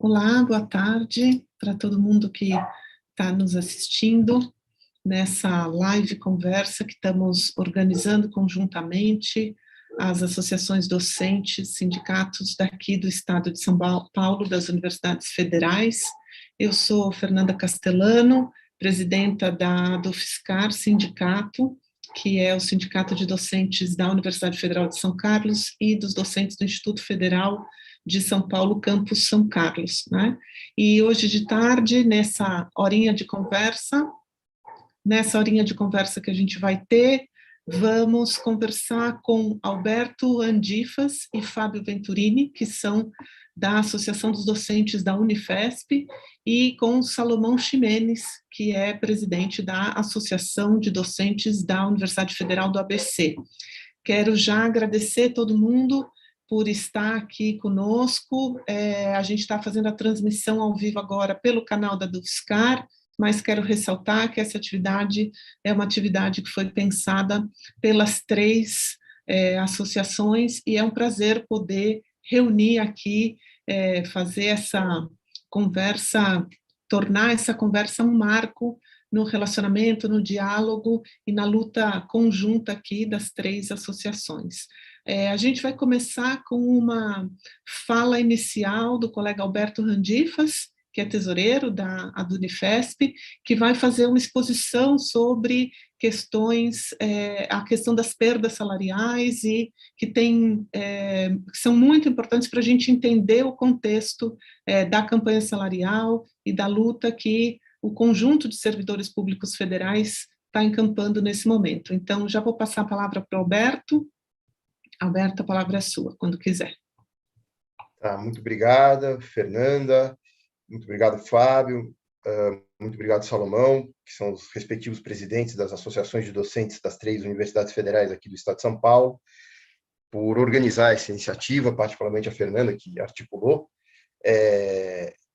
Olá, boa tarde para todo mundo que está nos assistindo nessa live conversa que estamos organizando conjuntamente as associações docentes, sindicatos daqui do estado de São Paulo, das universidades federais. Eu sou Fernanda Castellano, presidenta do UFSCar Sindicato, que é o Sindicato de Docentes da Universidade Federal de São Carlos e dos docentes do Instituto Federal de São Paulo, campus São Carlos, né? E hoje de tarde, nessa horinha de conversa que a gente vai ter, vamos conversar com Alberto Andifas e Fábio Venturini, que são da Associação dos Docentes da Unifesp, e com Salomão Ximenes, que é presidente da Associação de Docentes da Universidade Federal do ABC. Quero já agradecer todo mundo por estar aqui conosco. A gente está fazendo a transmissão ao vivo agora pelo canal da UFSCar, mas quero ressaltar que essa atividade é uma atividade que foi pensada pelas três associações, e é um prazer poder reunir aqui, fazer essa conversa, tornar essa conversa um marco no relacionamento, no diálogo e na luta conjunta aqui das três associações. A gente vai começar com uma fala inicial do colega Alberto Andifas, que é tesoureiro da Unifesp, que vai fazer uma exposição sobre questões, a questão das perdas salariais, e que são muito importantes para a gente entender o contexto da campanha salarial e da luta que o conjunto de servidores públicos federais está encampando nesse momento. Então, já vou passar a palavra para o Alberto. Alberto, a palavra é sua, quando quiser. Tá, muito obrigada, Fernanda. Muito obrigado, Fábio. Muito obrigado, Salomão, que são os respectivos presidentes das associações de docentes das três universidades federais aqui do estado de São Paulo, por organizar essa iniciativa, particularmente a Fernanda, que articulou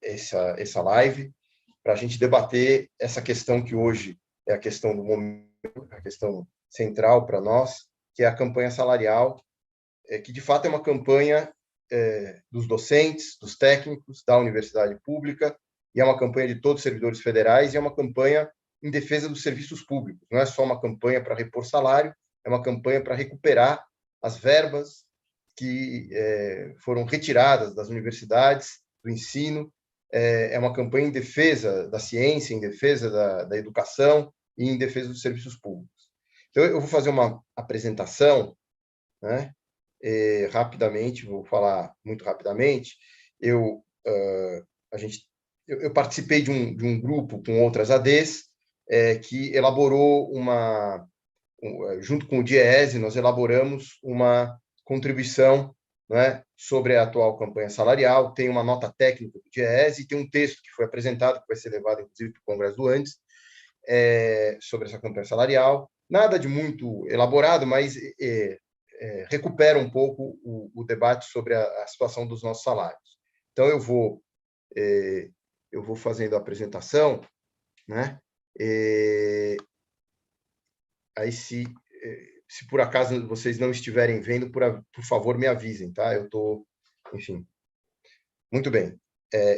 essa live, para a gente debater essa questão que hoje é a questão do momento, a questão central para nós, que é a campanha salarial, que de fato é uma campanha dos docentes, dos técnicos, da universidade pública, e é uma campanha de todos os servidores federais, e é uma campanha em defesa dos serviços públicos. Não é só uma campanha para repor salário, é uma campanha para recuperar as verbas que foram retiradas das universidades, do ensino. É uma campanha em defesa da ciência, em defesa da educação e em defesa dos serviços públicos. Então, eu vou fazer uma apresentação, né? Rapidamente, vou falar muito rapidamente. Eu participei de um grupo com outras ADs que elaborou junto com o DIEESE, nós elaboramos uma contribuição, né, sobre a atual campanha salarial. Tem uma nota técnica do DIEESE e tem um texto que foi apresentado, que vai ser levado, inclusive, para o Congresso do Andes, sobre essa campanha salarial. Nada de muito elaborado, mas recupera um pouco o debate sobre a situação dos nossos salários. Então, eu vou fazendo a apresentação, né? Aí, se por acaso vocês não estiverem vendo, por favor, me avisem, tá? Enfim. Muito bem.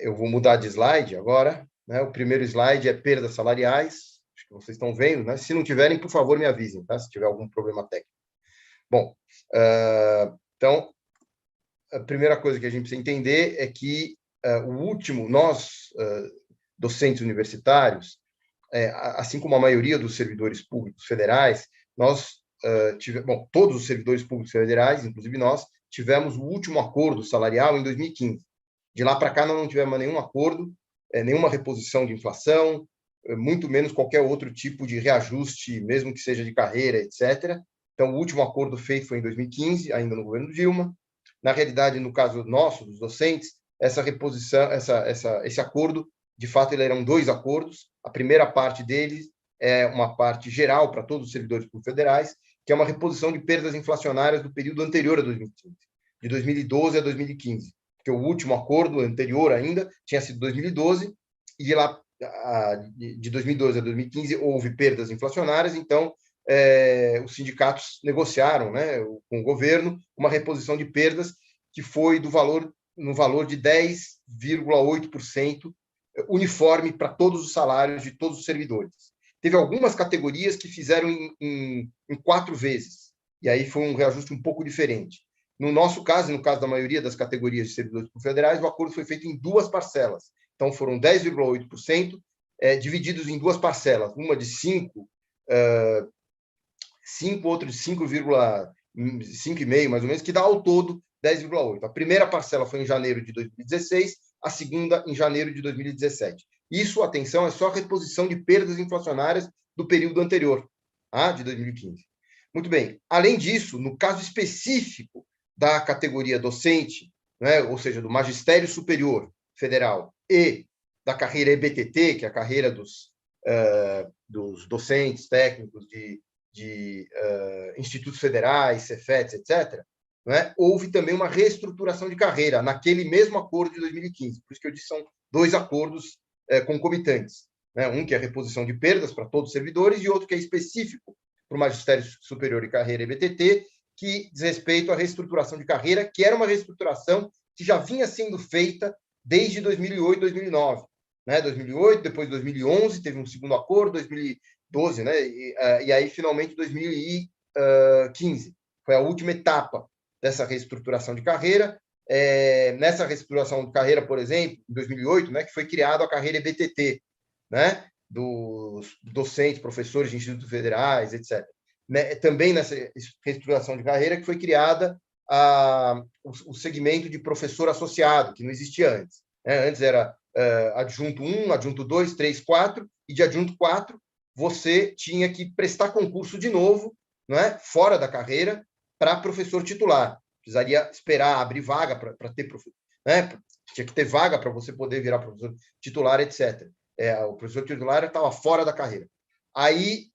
Eu vou mudar de slide agora, né? O primeiro slide é perdas salariais, acho que vocês estão vendo, né? Se não tiverem, por favor, me avisem, tá? Se tiver algum problema técnico. Bom, então, a primeira coisa que a gente precisa entender é que nós, docentes universitários, assim como a maioria dos servidores públicos federais, nós todos os servidores públicos federais, inclusive nós, tivemos o último acordo salarial em 2015. De lá para cá, nós não tivemos nenhum acordo, nenhuma reposição de inflação, muito menos qualquer outro tipo de reajuste, mesmo que seja de carreira, etc. Então, o último acordo feito foi em 2015, ainda no governo Dilma. Na realidade, no caso nosso, dos docentes, essa reposição, esse acordo, de fato, eram dois acordos. A primeira parte deles é uma parte geral para todos os servidores públicos federais, que é uma reposição de perdas inflacionárias do período anterior a 2015, de 2012 a 2015, porque o último acordo anterior ainda tinha sido 2012, e lá de 2012 a 2015 houve perdas inflacionárias. Então, os sindicatos negociaram, né, com o governo uma reposição de perdas que foi do valor no valor de 10,8% uniforme para todos os salários de todos os servidores. Teve algumas categorias que fizeram em 4 vezes, e aí foi um reajuste um pouco diferente. No nosso caso, e no caso da maioria das categorias de servidores federais, o acordo foi feito em 2 parcelas. Então, foram 10,8%, divididos em 2 parcelas, uma de 5, outra de 5,5, mais ou menos, que dá ao todo 10,8%. A primeira parcela foi em janeiro de 2016, a segunda em janeiro de 2017. Isso, atenção, é só a reposição de perdas inflacionárias do período anterior, de 2015. Muito bem. Além disso, no caso específico da categoria docente, né, ou seja, do magistério superior federal e da carreira EBTT, que é a carreira dos docentes técnicos de institutos federais, Cefetes, etc., né, houve também uma reestruturação de carreira naquele mesmo acordo de 2015. Por isso que eu disse que são 2 acordos concomitantes. Né? Um que é a reposição de perdas para todos os servidores e outro que é específico para o Magistério Superior e Carreira EBTT, que diz respeito à reestruturação de carreira, que era uma reestruturação que já vinha sendo feita desde 2008, 2009. Né? 2008, depois 2011, teve um segundo acordo, 2012, né? E aí, finalmente, 2015. Foi a última etapa dessa reestruturação de carreira. Nessa reestruturação de carreira, por exemplo, em 2008, né, que foi criada a carreira EBTT, né, dos docentes, professores de institutos federais, etc. Também nessa reestruturação de carreira que foi criada o segmento de professor associado, que não existia antes. Né? Antes era adjunto 1, adjunto 2, 3, 4, e de adjunto 4 você tinha que prestar concurso de novo, né, fora da carreira, para professor titular. Precisaria esperar abrir vaga para ter professor, né? Tinha que ter vaga para você poder virar professor titular, etc. O professor titular estava fora da carreira. Aí,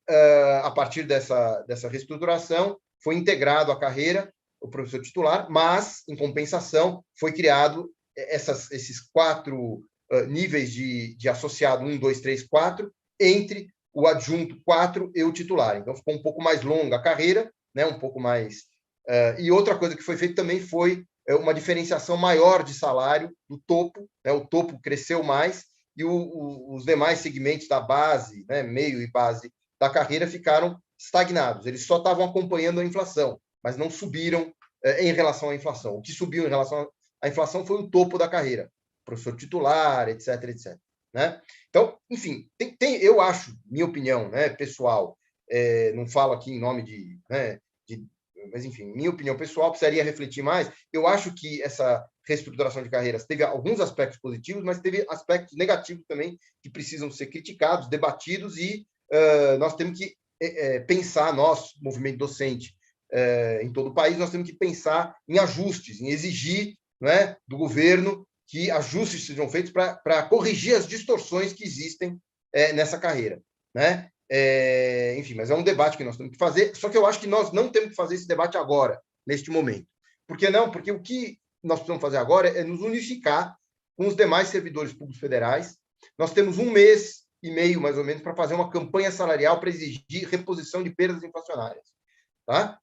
a partir dessa reestruturação, foi integrado à carreira o professor titular, mas, em compensação, foi criado esses 4 níveis de associado 1, 2, 3, 4, entre o adjunto 4 e o titular. Então, ficou um pouco mais longa a carreira, né? Um pouco mais... e outra coisa que foi feita também foi uma diferenciação maior de salário do topo, né? O topo cresceu mais e os demais segmentos da base, né? Meio e base da carreira ficaram estagnados. Eles só estavam acompanhando a inflação, mas não subiram em relação à inflação. O que subiu em relação à inflação foi o topo da carreira, professor titular, etc., etc. Né? Então, enfim, eu acho, minha opinião, né, pessoal, não falo aqui em nome mas, enfim, minha opinião pessoal, precisaria refletir mais. Eu acho que essa reestruturação de carreiras teve alguns aspectos positivos, mas teve aspectos negativos também que precisam ser criticados, debatidos, e nós temos que pensar, nós, movimento docente, em todo o país, nós temos que pensar em ajustes, em exigir, né, do governo que ajustes sejam feitos para corrigir as distorções que existem nessa carreira. Né? Enfim, mas é um debate que nós temos que fazer, só que eu acho que nós não temos que fazer esse debate agora, neste momento. Por que não? Porque o que nós precisamos fazer agora é nos unificar com os demais servidores públicos federais. Nós temos 1 mês e meio, mais ou menos, para fazer uma campanha salarial para exigir reposição de perdas inflacionárias. Tá?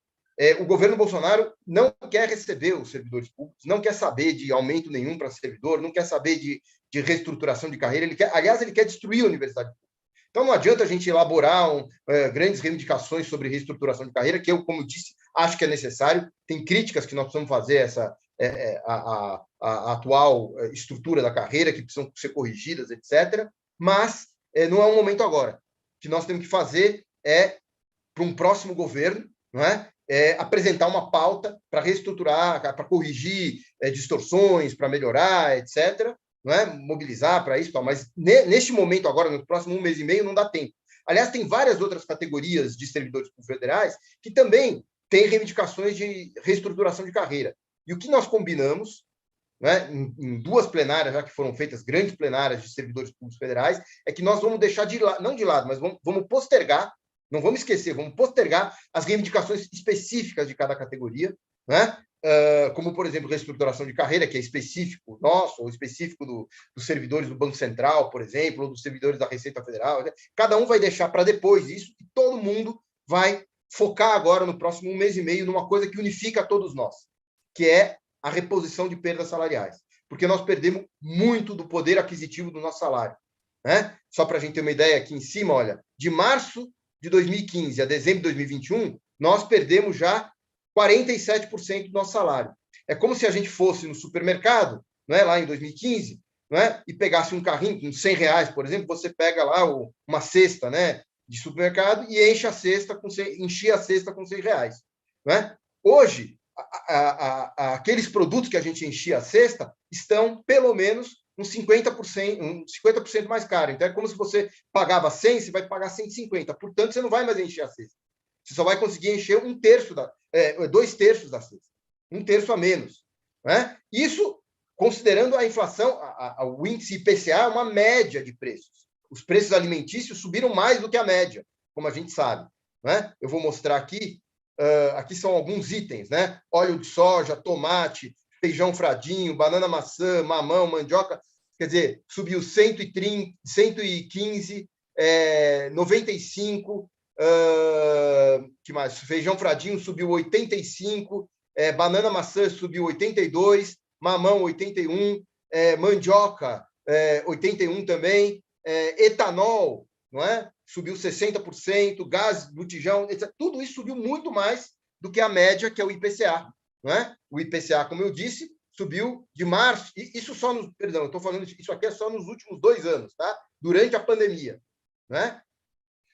O governo Bolsonaro não quer receber os servidores públicos, não quer saber de aumento nenhum para servidor, não quer saber de reestruturação de carreira. Aliás, ele quer destruir a universidade pública. Então, não adianta a gente elaborar grandes reivindicações sobre reestruturação de carreira, que eu, como disse, acho que é necessário. Tem críticas que nós precisamos fazer a atual estrutura da carreira, que precisam ser corrigidas, etc. Mas não é um momento agora. O que nós temos que fazer para um próximo governo, não é? Apresentar uma pauta para reestruturar, para corrigir distorções, para melhorar, etc., não é? Mobilizar para isso, mas neste momento agora, no próximo 1 mês e meio, não dá tempo. Aliás, tem várias outras categorias de servidores públicos federais que também têm reivindicações de reestruturação de carreira. E o que nós combinamos, né, em 2 plenárias, já que foram feitas grandes plenárias de servidores públicos federais, é que nós vamos deixar não de lado, mas vamos postergar, não vamos esquecer, vamos postergar as reivindicações específicas de cada categoria, né? Como, por exemplo, reestruturação de carreira, que é específico nosso, ou específico dos servidores do Banco Central, por exemplo, ou dos servidores da Receita Federal. Né? Cada um vai deixar para depois isso, e todo mundo vai focar agora, no próximo 1 mês e meio, numa coisa que unifica todos nós, que é a reposição de perdas salariais. porque nós perdemos muito do poder aquisitivo do nosso salário, né? Só para a gente ter uma ideia, aqui em cima, olha, de março de 2015 a dezembro de 2021, nós perdemos já 47% do nosso salário. É como se a gente fosse no supermercado, né, lá em 2015, né, e pegasse um carrinho com R$100, por exemplo, você pega lá uma cesta, né, de supermercado e enchia a cesta com R$100. Né? Hoje, aqueles produtos que a gente enchia a cesta estão, pelo menos, uns 50% mais caro. Então, é como se você pagava 100, você vai pagar 150. Portanto, você não vai mais encher a cesta. Você só vai conseguir encher 2/3 da cesta. 1/3 a menos. Né? Isso, considerando a inflação, o índice IPCA é uma média de preços. Os preços alimentícios subiram mais do que a média, como a gente sabe. Né? Eu vou mostrar aqui. Aqui são alguns itens, né? Óleo de soja, tomate, feijão fradinho, banana maçã, mamão, mandioca. Quer dizer, subiu 130, 115, 95. Que mais? Feijão fradinho subiu 85, banana maçã subiu 82, mamão 81, mandioca 81 também, etanol, não é? Subiu 60%, gás, botijão, etc. Tudo isso subiu muito mais do que a média, que é o IPCA. Não é? O IPCA, como eu disse, subiu de março, isso só nos, perdão, eu estou falando isso aqui é só nos últimos 2 anos, tá? Durante a pandemia. Né?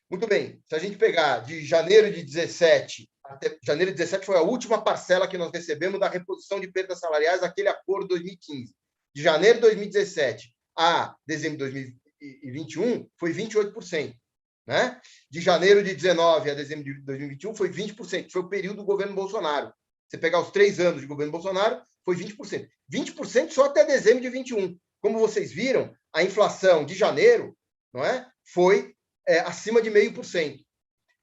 Muito bem, se a gente pegar de janeiro de 17 até janeiro de 17 foi a última parcela que nós recebemos da reposição de perdas salariais daquele acordo de 2015. De janeiro de 2017 a dezembro de 2021 foi 28%. Né? De janeiro de 19 a dezembro de 2021 foi 20%. Foi o período do governo Bolsonaro. Você pegar os 3 anos de governo Bolsonaro, foi 20%. 20% só até dezembro de 21. Como vocês viram, a inflação de janeiro, não é? Foi acima de 0,5%.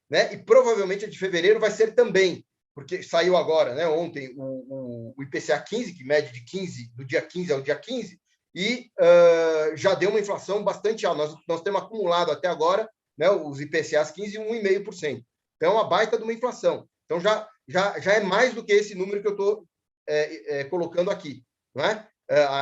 Né? E provavelmente a de fevereiro vai ser também, porque saiu agora, né, ontem, o IPCA 15, que mede de 15, do dia 15 ao dia 15, e já deu uma inflação bastante alta. Nós temos acumulado até agora, né, os IPCAs 15, 1,5%. Então, é uma baita de uma inflação. Então, já é mais do que esse número que eu estou colocando aqui. Não é?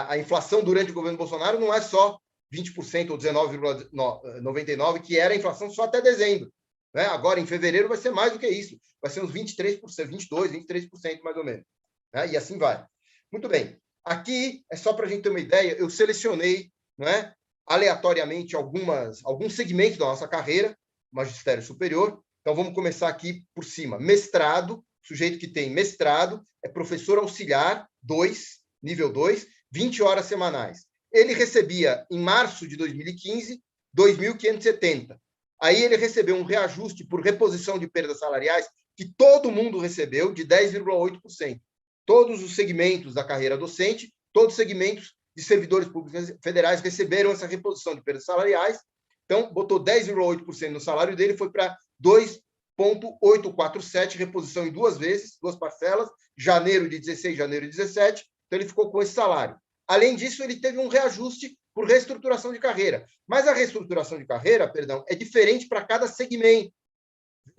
A inflação durante o governo Bolsonaro não é só 20% ou 19,99%, que era a inflação só até dezembro. Né? Agora, em fevereiro, vai ser mais do que isso. Vai ser uns 23%, 22%, 23% mais ou menos. Né? E assim vai. Muito bem. Aqui, é só para a gente ter uma ideia, eu selecionei, não é, aleatoriamente alguns segmentos da nossa carreira, magistério superior. Então, vamos começar aqui por cima. Mestrado, sujeito que tem mestrado, é professor auxiliar 2, nível 2, 20 horas semanais. Ele recebia, em março de 2015, 2.570. Aí ele recebeu um reajuste por reposição de perdas salariais, que todo mundo recebeu, de 10,8%. Todos os segmentos da carreira docente, todos os segmentos de servidores públicos federais receberam essa reposição de perdas salariais. Então, botou 10,8% no salário dele, foi para 2,847, reposição em 2 vezes, 2 parcelas, janeiro de 16, janeiro de 17. Então, ele ficou com esse salário. Além disso, ele teve um reajuste por reestruturação de carreira. Mas a reestruturação de carreira, perdão, é diferente para cada segmento.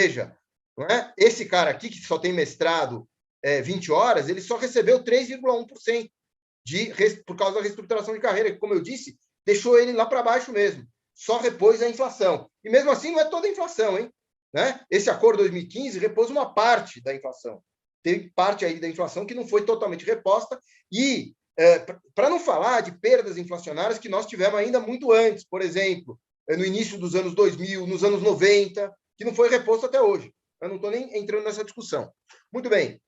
Veja, não é? Esse cara aqui, que só tem mestrado 20 horas, ele só recebeu 3,1% por causa da reestruturação de carreira, que, como eu disse, deixou ele lá para baixo mesmo. Só repôs a inflação. E mesmo assim, não é toda a inflação, hein? Né? Esse acordo 2015 repôs uma parte da inflação. Teve parte aí da inflação que não foi totalmente reposta. E para não falar de perdas inflacionárias que nós tivemos ainda muito antes, por exemplo, no início dos anos 2000, nos anos 90, que não foi reposto até hoje. Eu não estou nem entrando nessa discussão. Muito bem.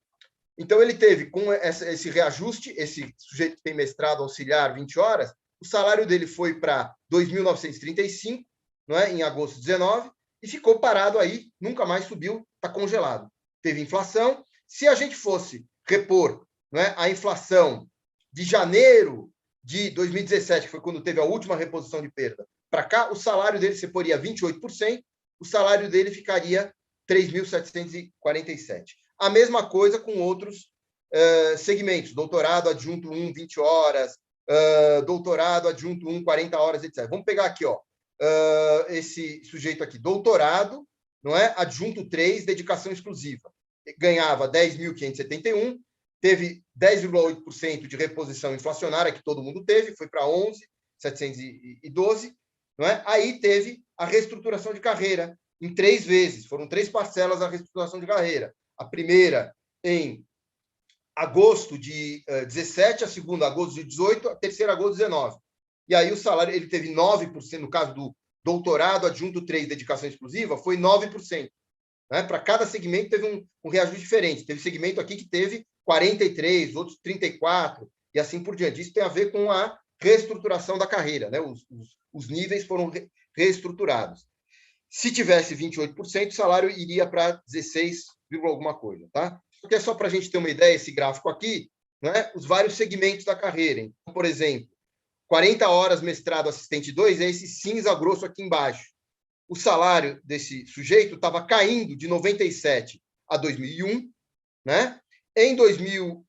Então, ele teve, com esse reajuste, esse sujeito que tem mestrado auxiliar 20 horas, o salário dele foi para 2.935, não é? Em agosto de 19, e ficou parado aí, nunca mais subiu, está congelado. Teve inflação. Se a gente fosse repor, não é, a inflação de janeiro de 2017, que foi quando teve a última reposição de perda, para cá, o salário dele se poria 28%, o salário dele ficaria 3.747. A mesma coisa com outros segmentos, doutorado adjunto 1, 20 horas, doutorado adjunto 1, 40 horas, etc. Vamos pegar aqui, ó, esse sujeito aqui, doutorado, não é? Adjunto 3, dedicação exclusiva. Ganhava 10.571, teve 10,8% de reposição inflacionária, que todo mundo teve, foi para 11.712, não é? Aí teve a reestruturação de carreira em 3 vezes, foram 3 parcelas da reestruturação de carreira. A primeira em agosto de 17, a segunda agosto de 18, a terceira agosto de 19. E aí o salário, ele teve 9%, no caso do doutorado adjunto 3, dedicação exclusiva, foi 9%. Né? Para cada segmento teve um reajuste diferente. Teve segmento aqui que teve 43, outros 34, e assim por diante. Isso tem a ver com a reestruturação da carreira, né? Os níveis foram reestruturados. Se tivesse 28%, o salário iria para 16, alguma coisa, tá? Porque é só para a gente ter uma ideia, esse gráfico aqui, né? Os vários segmentos da carreira. Então, por exemplo, 40 horas mestrado assistente 2 é esse cinza grosso aqui embaixo. O salário desse sujeito estava caindo de 97 a 2001, né? Em 2002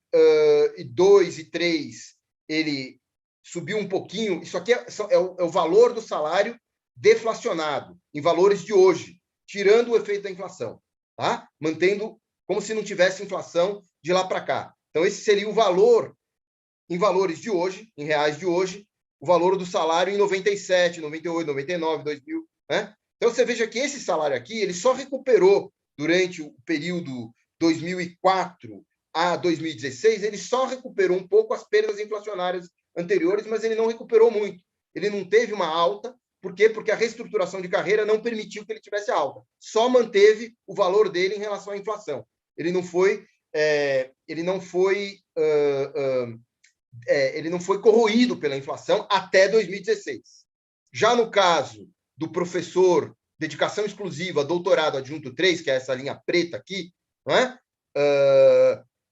e 2003, ele subiu um pouquinho. Isso aqui é o valor do salário deflacionado, em valores de hoje, tirando o efeito da inflação, tá? Mantendo como se não tivesse inflação de lá para cá. Então, esse seria o valor, em valores de hoje, em reais de hoje, o valor do salário em 97, 98, 99, 2000, né? Então, você veja que esse salário aqui, ele só recuperou durante o período 2004 a 2016, ele só recuperou um pouco as perdas inflacionárias anteriores, mas ele não recuperou muito. Ele não teve uma alta. Por quê? Porque a reestruturação de carreira não permitiu que ele tivesse alta. Só manteve o valor dele em relação à inflação. Ele não foi corroído pela inflação até 2016. Já no caso do professor dedicação exclusiva, doutorado adjunto 3, que é essa linha preta aqui, não é?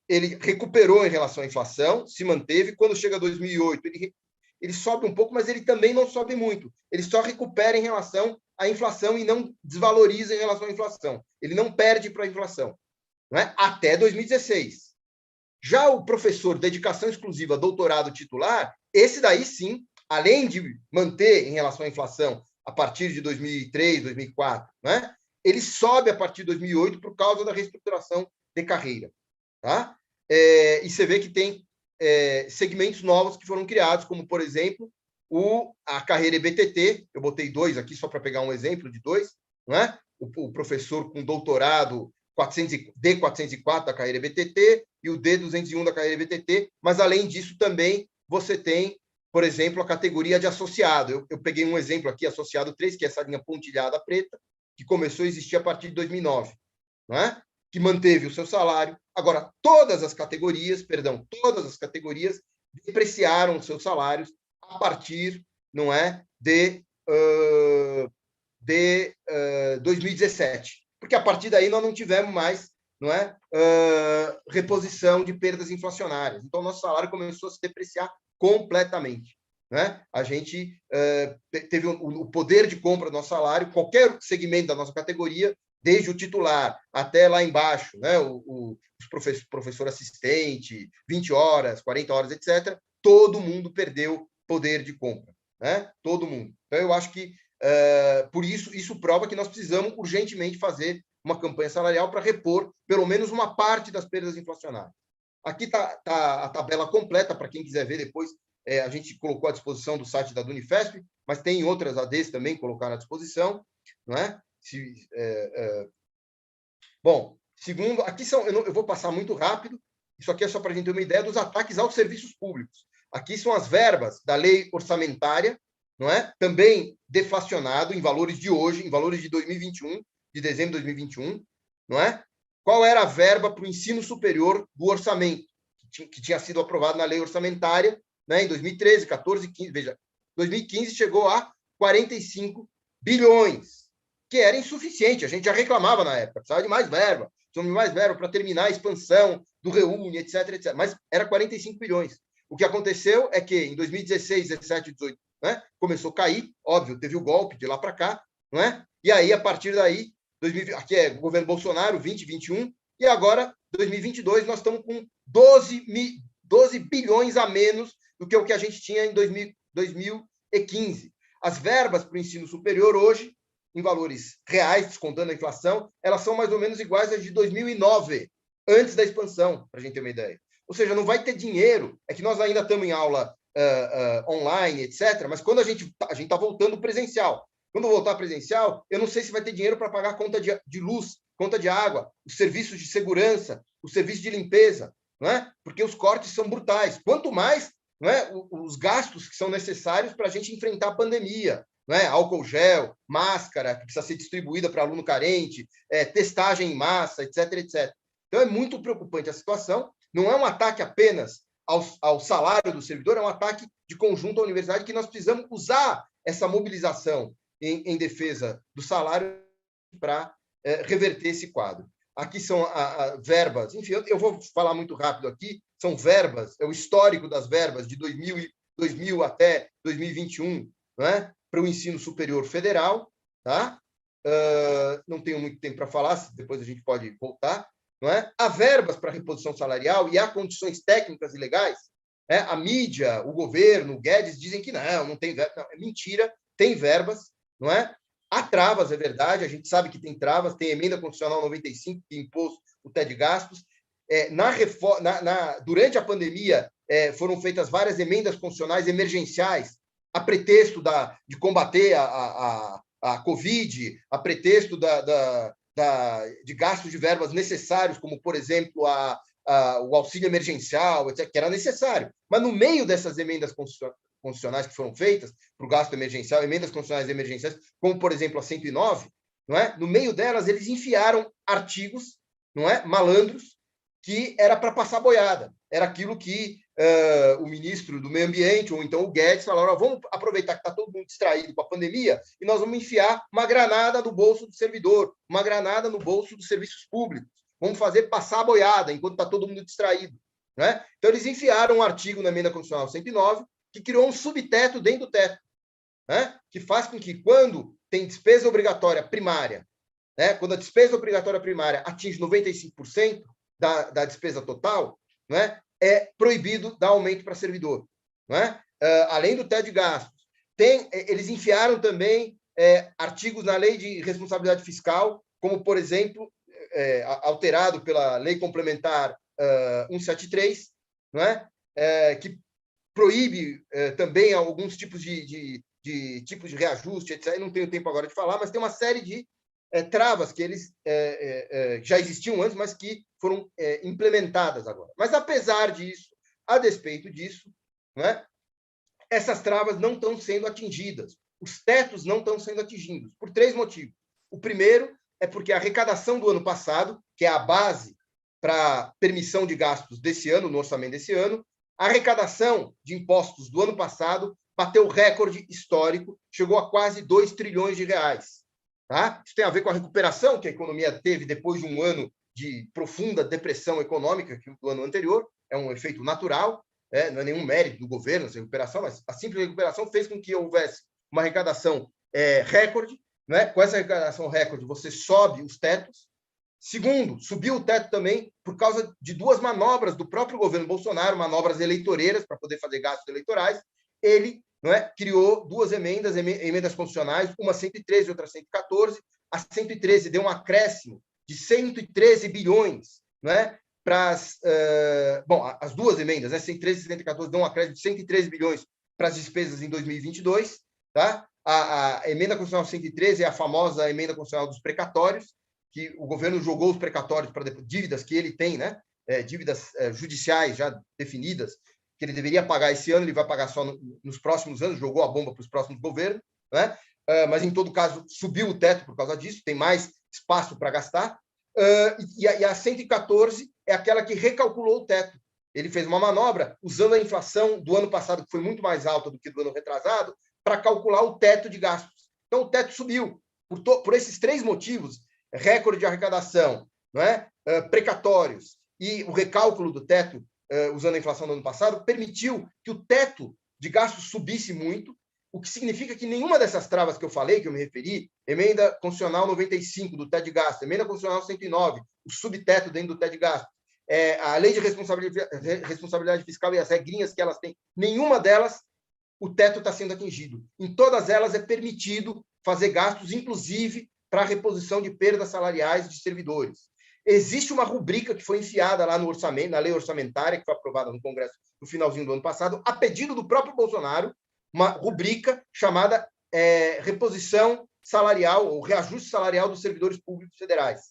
Ele recuperou em relação à inflação, se manteve. Quando chega a 2008, ele sobe um pouco, mas ele também não sobe muito. Ele só recupera em relação à inflação e não desvaloriza em relação à inflação. Ele não perde para a inflação, não é? Até 2016. Já o professor dedicação exclusiva, doutorado titular, esse daí sim, além de manter em relação à inflação a partir de 2003, 2004, né? Ele sobe a partir de 2008 por causa da reestruturação de carreira. Tá? E você vê que tem segmentos novos que foram criados, como, por exemplo, a carreira EBTT. Eu botei 2 aqui só para pegar um exemplo de 2. Não é? O professor com doutorado D404 da carreira EBTT e o D201 da carreira EBTT, mas, além disso, também você tem, por exemplo, a categoria de associado. Eu peguei um exemplo aqui, associado 3, que é essa linha pontilhada preta, que começou a existir a partir de 2009, não é? Que manteve o seu salário. Agora, todas as categorias depreciaram os seus salários a partir, não é, de 2017. Porque a partir daí nós não tivemos mais, não é, reposição de perdas inflacionárias. Então, nosso salário começou a se depreciar completamente. Né? A gente teve o poder de compra do nosso salário, qualquer segmento da nossa categoria, desde o titular até lá embaixo, né? Os professor assistente, 20 horas, 40 horas, etc., todo mundo perdeu poder de compra. Né? Todo mundo. Então, eu acho que, por isso prova que nós precisamos urgentemente fazer uma campanha salarial para repor pelo menos uma parte das perdas inflacionárias. Aqui está a tabela completa, para quem quiser ver depois. A gente colocou à disposição do site da Unifesp, mas tem outras ADs também colocaram à disposição. Não é? Bom, segundo, aqui eu vou passar muito rápido, isso aqui é só para a gente ter uma ideia dos ataques aos serviços públicos. Aqui são as verbas da lei orçamentária, não é? Também deflacionado em valores de hoje, em valores de 2021, de dezembro de 2021, não é? Qual era a verba para o ensino superior do orçamento, que tinha sido aprovado na lei orçamentária, né, em 2013, 14, 15, veja, 2015 chegou a 45 bilhões, que era insuficiente, a gente já reclamava na época, precisava de mais verba para terminar a expansão do Reúne, etc, etc, mas era 45 bilhões. O que aconteceu é que em 2016, 17, 18, né, começou a cair, óbvio, teve o golpe de lá para cá, não é? E aí, a partir daí, aqui é o governo Bolsonaro, 20, 21, e agora, 2022, nós estamos com 12 bilhões a menos do que o que a gente tinha em 2015. As verbas para o ensino superior hoje, em valores reais, descontando a inflação, elas são mais ou menos iguais às de 2009, antes da expansão, para a gente ter uma ideia. Ou seja, não vai ter dinheiro. É que nós ainda estamos em aula online, etc., mas quando a gente está voltando presencial. Quando voltar presencial, eu não sei se vai ter dinheiro para pagar conta de luz, conta de água, os serviços de segurança, o serviço de limpeza, não é? Porque os cortes são brutais. Quanto mais, não é, os gastos que são necessários para a gente enfrentar a pandemia, não é? Álcool gel, máscara, que precisa ser distribuída para aluno carente, testagem em massa, etc., etc. Então, é muito preocupante a situação. Não é um ataque apenas ao salário do servidor, é um ataque de conjunto à universidade que nós precisamos usar essa mobilização em defesa do salário para reverter esse quadro. Aqui são verbas, enfim, eu vou falar muito rápido aqui, são verbas, é o histórico das verbas de 2000 até 2021, né, para o ensino superior federal, tá? Não tenho muito tempo para falar, depois a gente pode voltar, não é? Há verbas para reposição salarial e há condições técnicas e legais. A mídia, o governo, o Guedes dizem que não tem verbas. Não, é mentira, tem verbas, não é? Há travas, é verdade, a gente sabe que tem travas, tem emenda constitucional 95 que impôs o teto de gastos. Durante a pandemia, foram feitas várias emendas constitucionais emergenciais a pretexto de combater a Covid, a pretexto de gastos de verbas necessários, como, por exemplo, o auxílio emergencial, etc., que era necessário. Mas, no meio dessas emendas constitucionais que foram feitas para o gasto emergencial, emendas constitucionais emergenciais, como, por exemplo, a 109, não é? No meio delas, eles enfiaram artigos, não é? Malandros, que era para passar boiada. Era aquilo que o ministro do Meio Ambiente, ou então o Guedes, falaram: vamos aproveitar que está todo mundo distraído com a pandemia e nós vamos enfiar uma granada no bolso do servidor, uma granada no bolso dos serviços públicos. Vamos fazer passar a boiada enquanto está todo mundo distraído. Né? Então, eles enfiaram um artigo na emenda constitucional 109 que criou um subteto dentro do teto, né? Que faz com que, quando tem despesa obrigatória primária, né? Quando a despesa obrigatória primária atinge 95% da despesa total, né? É proibido dar aumento para servidor. Né? Além do teto de gastos. Eles enfiaram também artigos na lei de responsabilidade fiscal, como, por exemplo, alterado pela lei complementar 173, não é? Que proíbe também alguns tipos de tipos de reajuste, etc. Não tenho tempo agora de falar, mas tem uma série de travas que eles já existiam antes, mas que foram implementadas agora. Mas, apesar disso, a despeito disso, né, essas travas não estão sendo atingidas. Os tetos não estão sendo atingidos, por 3 motivos. O primeiro é porque a arrecadação do ano passado, que é a base para permissão de gastos desse ano, no orçamento desse ano, a arrecadação de impostos do ano passado bateu recorde histórico, chegou a quase 2 trilhões de reais. Tá? Isso tem a ver com a recuperação que a economia teve depois de um ano de profunda depressão econômica, que o ano anterior, é um efeito natural, não é nenhum mérito do governo essa recuperação, mas a simples recuperação fez com que houvesse uma arrecadação recorde. Né? Com essa arrecadação recorde, você sobe os tetos. Segundo, subiu o teto também por causa de 2 manobras do próprio governo Bolsonaro, manobras eleitoreiras para poder fazer gastos eleitorais. Ele criou 2 emendas constitucionais, uma 113 e outra 114. A 113 deu um acréscimo de 113 bilhões, para as 2 emendas, 113 e 114, dão um acréscimo de 113 bilhões para as despesas em 2022. Tá? A emenda constitucional 113 é a famosa emenda constitucional dos precatórios, que o governo jogou os precatórios para dívidas que ele tem, dívidas judiciais já definidas, que ele deveria pagar esse ano, ele vai pagar só nos próximos anos, jogou a bomba para os próximos governos, mas, em todo caso, subiu o teto por causa disso, tem mais espaço para gastar. E a 114 é aquela que recalculou o teto. Ele fez uma manobra usando a inflação do ano passado, que foi muito mais alta do que do ano retrasado, para calcular o teto de gastos. Então, o teto subiu. Por esses 3 motivos, recorde de arrecadação, precatórios e o recálculo do teto, usando a inflação do ano passado, permitiu que o teto de gastos subisse muito, o que significa que nenhuma dessas travas que eu falei, que eu me referi, emenda constitucional 95 do teto de gastos, emenda constitucional 109, o subteto dentro do teto de gastos, a lei de responsabilidade fiscal e as regrinhas que elas têm, nenhuma delas o teto está sendo atingido. Em todas elas é permitido fazer gastos, inclusive para a reposição de perdas salariais de servidores. existe uma rubrica que foi enfiada lá no orçamento, na lei orçamentária, que foi aprovada no Congresso no finalzinho do ano passado, a pedido do próprio Bolsonaro, uma rubrica chamada reposição salarial, ou reajuste salarial dos servidores públicos federais,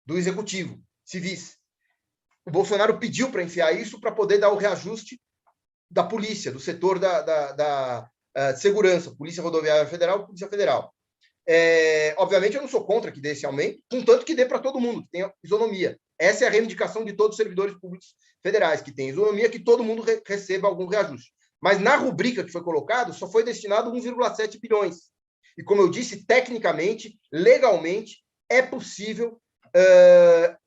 do Executivo, civis. O Bolsonaro pediu para enfiar isso para poder dar o reajuste da polícia, do setor da segurança, Polícia Rodoviária Federal e Polícia Federal. Obviamente, eu não sou contra que dê esse aumento, contanto que dê para todo mundo, que tenha isonomia. Essa é a reivindicação de todos os servidores públicos federais, que tem isonomia, que todo mundo receba algum reajuste. Mas na rubrica que foi colocado, só foi destinado 1,7 bilhões. E, como eu disse, tecnicamente, legalmente, é possível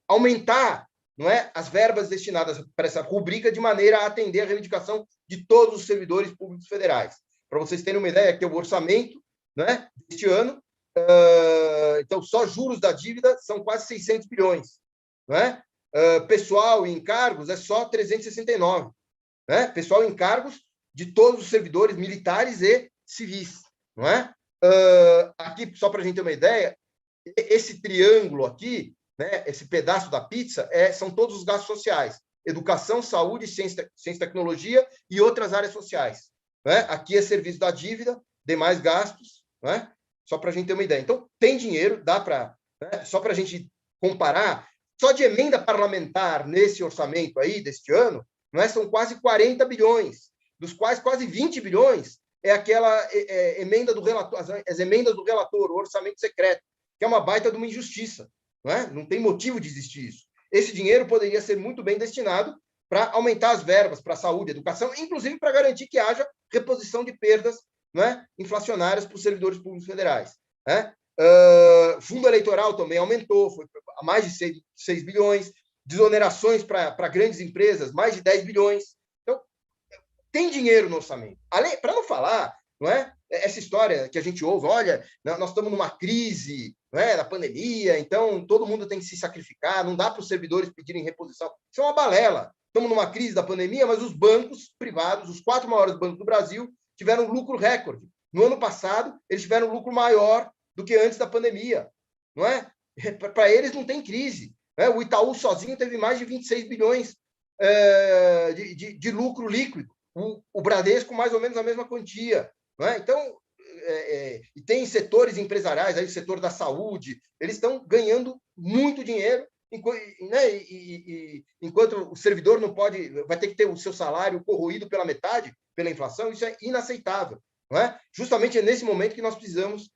aumentar, não é, as verbas destinadas para essa rubrica de maneira a atender a reivindicação de todos os servidores públicos federais. Para vocês terem uma ideia, aqui é o orçamento, né, deste ano. Então, só juros da dívida são quase 600 bilhões. Não é? Pessoal e encargos é só 369. Né? Pessoal e encargos de todos os servidores militares e civis. Não é? Aqui, só para a gente ter uma ideia, esse triângulo aqui, né, esse pedaço da pizza, são todos os gastos sociais. Educação, saúde, ciência e tecnologia e outras áreas sociais. Né? Aqui é serviço da dívida, demais gastos, né? Só para a gente ter uma ideia. Então, tem dinheiro, dá para... Né? Só para a gente comparar, só de emenda parlamentar nesse orçamento aí, deste ano, né, são quase 40 bilhões, dos quais quase 20 bilhões é aquela emenda do relator, as emendas do relator, o orçamento secreto, que é uma baita de uma injustiça. Não é? Não tem motivo de existir isso. Esse dinheiro poderia ser muito bem destinado para aumentar as verbas para saúde, educação, inclusive para garantir que haja reposição de perdas, não é, inflacionárias para os servidores públicos federais. Né? Fundo eleitoral também aumentou, foi a mais de 6 bilhões, desonerações para grandes empresas, mais de 10 bilhões. Então, tem dinheiro no orçamento. Para não falar, não é, essa história que a gente ouve, olha, nós estamos numa crise, não é, da pandemia, então todo mundo tem que se sacrificar, não dá para os servidores pedirem reposição. Isso é uma balela. Estamos numa crise da pandemia, mas os bancos privados, os 4 maiores bancos do Brasil, tiveram lucro recorde. No ano passado, eles tiveram lucro maior do que antes da pandemia. Não é? Para eles não tem crise. Né? O Itaú sozinho teve mais de 26 bilhões de lucro líquido. O Bradesco, mais ou menos a mesma quantia. Não é? Então, e tem setores empresariais, aí o setor da saúde, eles estão ganhando muito dinheiro, né? Enquanto o servidor não pode, vai ter que ter o seu salário corroído pela metade, pela inflação, isso é inaceitável. Não é? Justamente é nesse momento que nós precisamos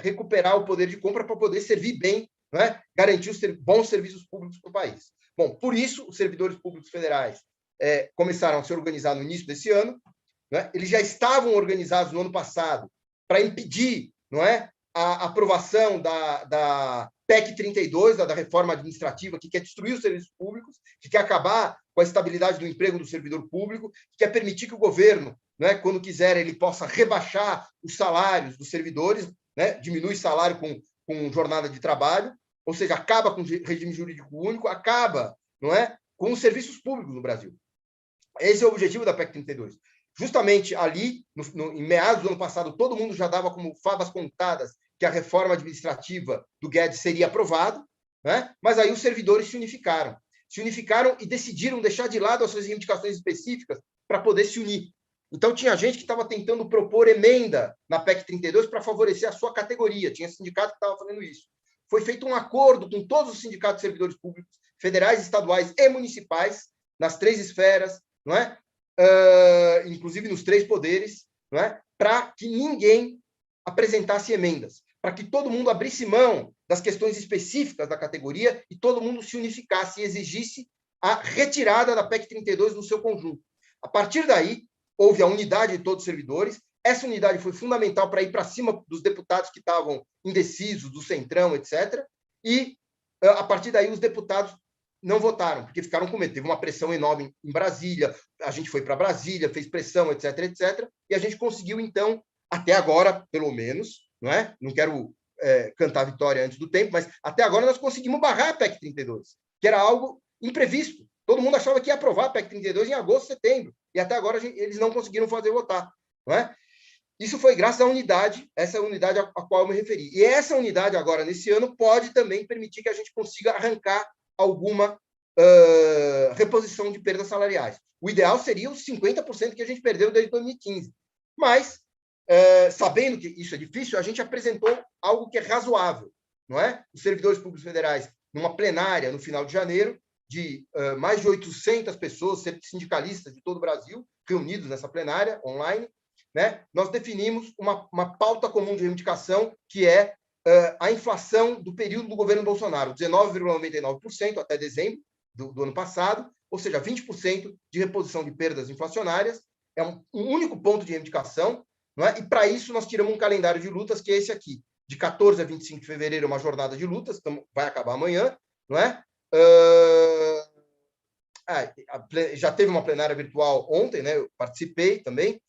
recuperar o poder de compra para poder servir bem, não é? Garantir os bons serviços públicos para o país. Bom, por isso, os servidores públicos federais começaram a se organizar no início desse ano, não é? Eles já estavam organizados no ano passado para impedir, não é, a aprovação da PEC 32, da reforma administrativa, que quer destruir os serviços públicos, que quer acabar com a estabilidade do emprego do servidor público, que quer permitir que o governo, né, quando quiser, ele possa rebaixar os salários dos servidores, né, diminui salário com jornada de trabalho, ou seja, acaba com o regime jurídico único, acaba, não é, com os serviços públicos no Brasil. Esse é o objetivo da PEC 32. Justamente ali, em meados do ano passado, todo mundo já dava como favas contadas que a reforma administrativa do Guedes seria aprovada, né? Mas aí os servidores se unificaram e decidiram deixar de lado as suas reivindicações específicas para poder se unir. Então, tinha gente que estava tentando propor emenda na PEC 32 para favorecer a sua categoria, tinha sindicato que estava fazendo isso. Foi feito um acordo com todos os sindicatos de servidores públicos, federais, estaduais e municipais, nas 3 esferas, não é? Inclusive nos 3 poderes, não é? Para que ninguém apresentasse emendas, para que todo mundo abrisse mão das questões específicas da categoria e todo mundo se unificasse e exigisse a retirada da PEC 32 no seu conjunto. A partir daí, houve a unidade de todos os servidores. Essa unidade foi fundamental para ir para cima dos deputados que estavam indecisos, do Centrão, etc. E, a partir daí, os deputados não votaram, porque ficaram com medo. Teve uma pressão enorme em Brasília, a gente foi para Brasília, fez pressão, etc., etc., e a gente conseguiu, então, até agora, pelo menos, não é? Não quero cantar vitória antes do tempo, mas até agora nós conseguimos barrar a PEC 32, que era algo imprevisto. Todo mundo achava que ia aprovar a PEC 32 em agosto, setembro, e até agora eles não conseguiram fazer votar. Não é? Isso foi graças à unidade, essa unidade a qual eu me referi. E essa unidade agora, nesse ano, pode também permitir que a gente consiga arrancar alguma reposição de perdas salariais. O ideal seria os 50% que a gente perdeu desde 2015. Mas, sabendo que isso é difícil, a gente apresentou algo que é razoável, não é? Os servidores públicos federais, numa plenária no final de janeiro, de mais de 800 pessoas, sindicalistas de todo o Brasil, reunidos nessa plenária online, né? Nós definimos uma pauta comum de reivindicação, que é a inflação do período do governo Bolsonaro, 19,99% até dezembro do ano passado, ou seja, 20% de reposição de perdas inflacionárias, é um único ponto de reivindicação, não é? E, para isso, nós tiramos um calendário de lutas, que é esse aqui. De 14 a 25 de fevereiro, uma jornada de lutas, vai acabar amanhã, não é? Já teve uma plenária virtual ontem, né? Eu participei também.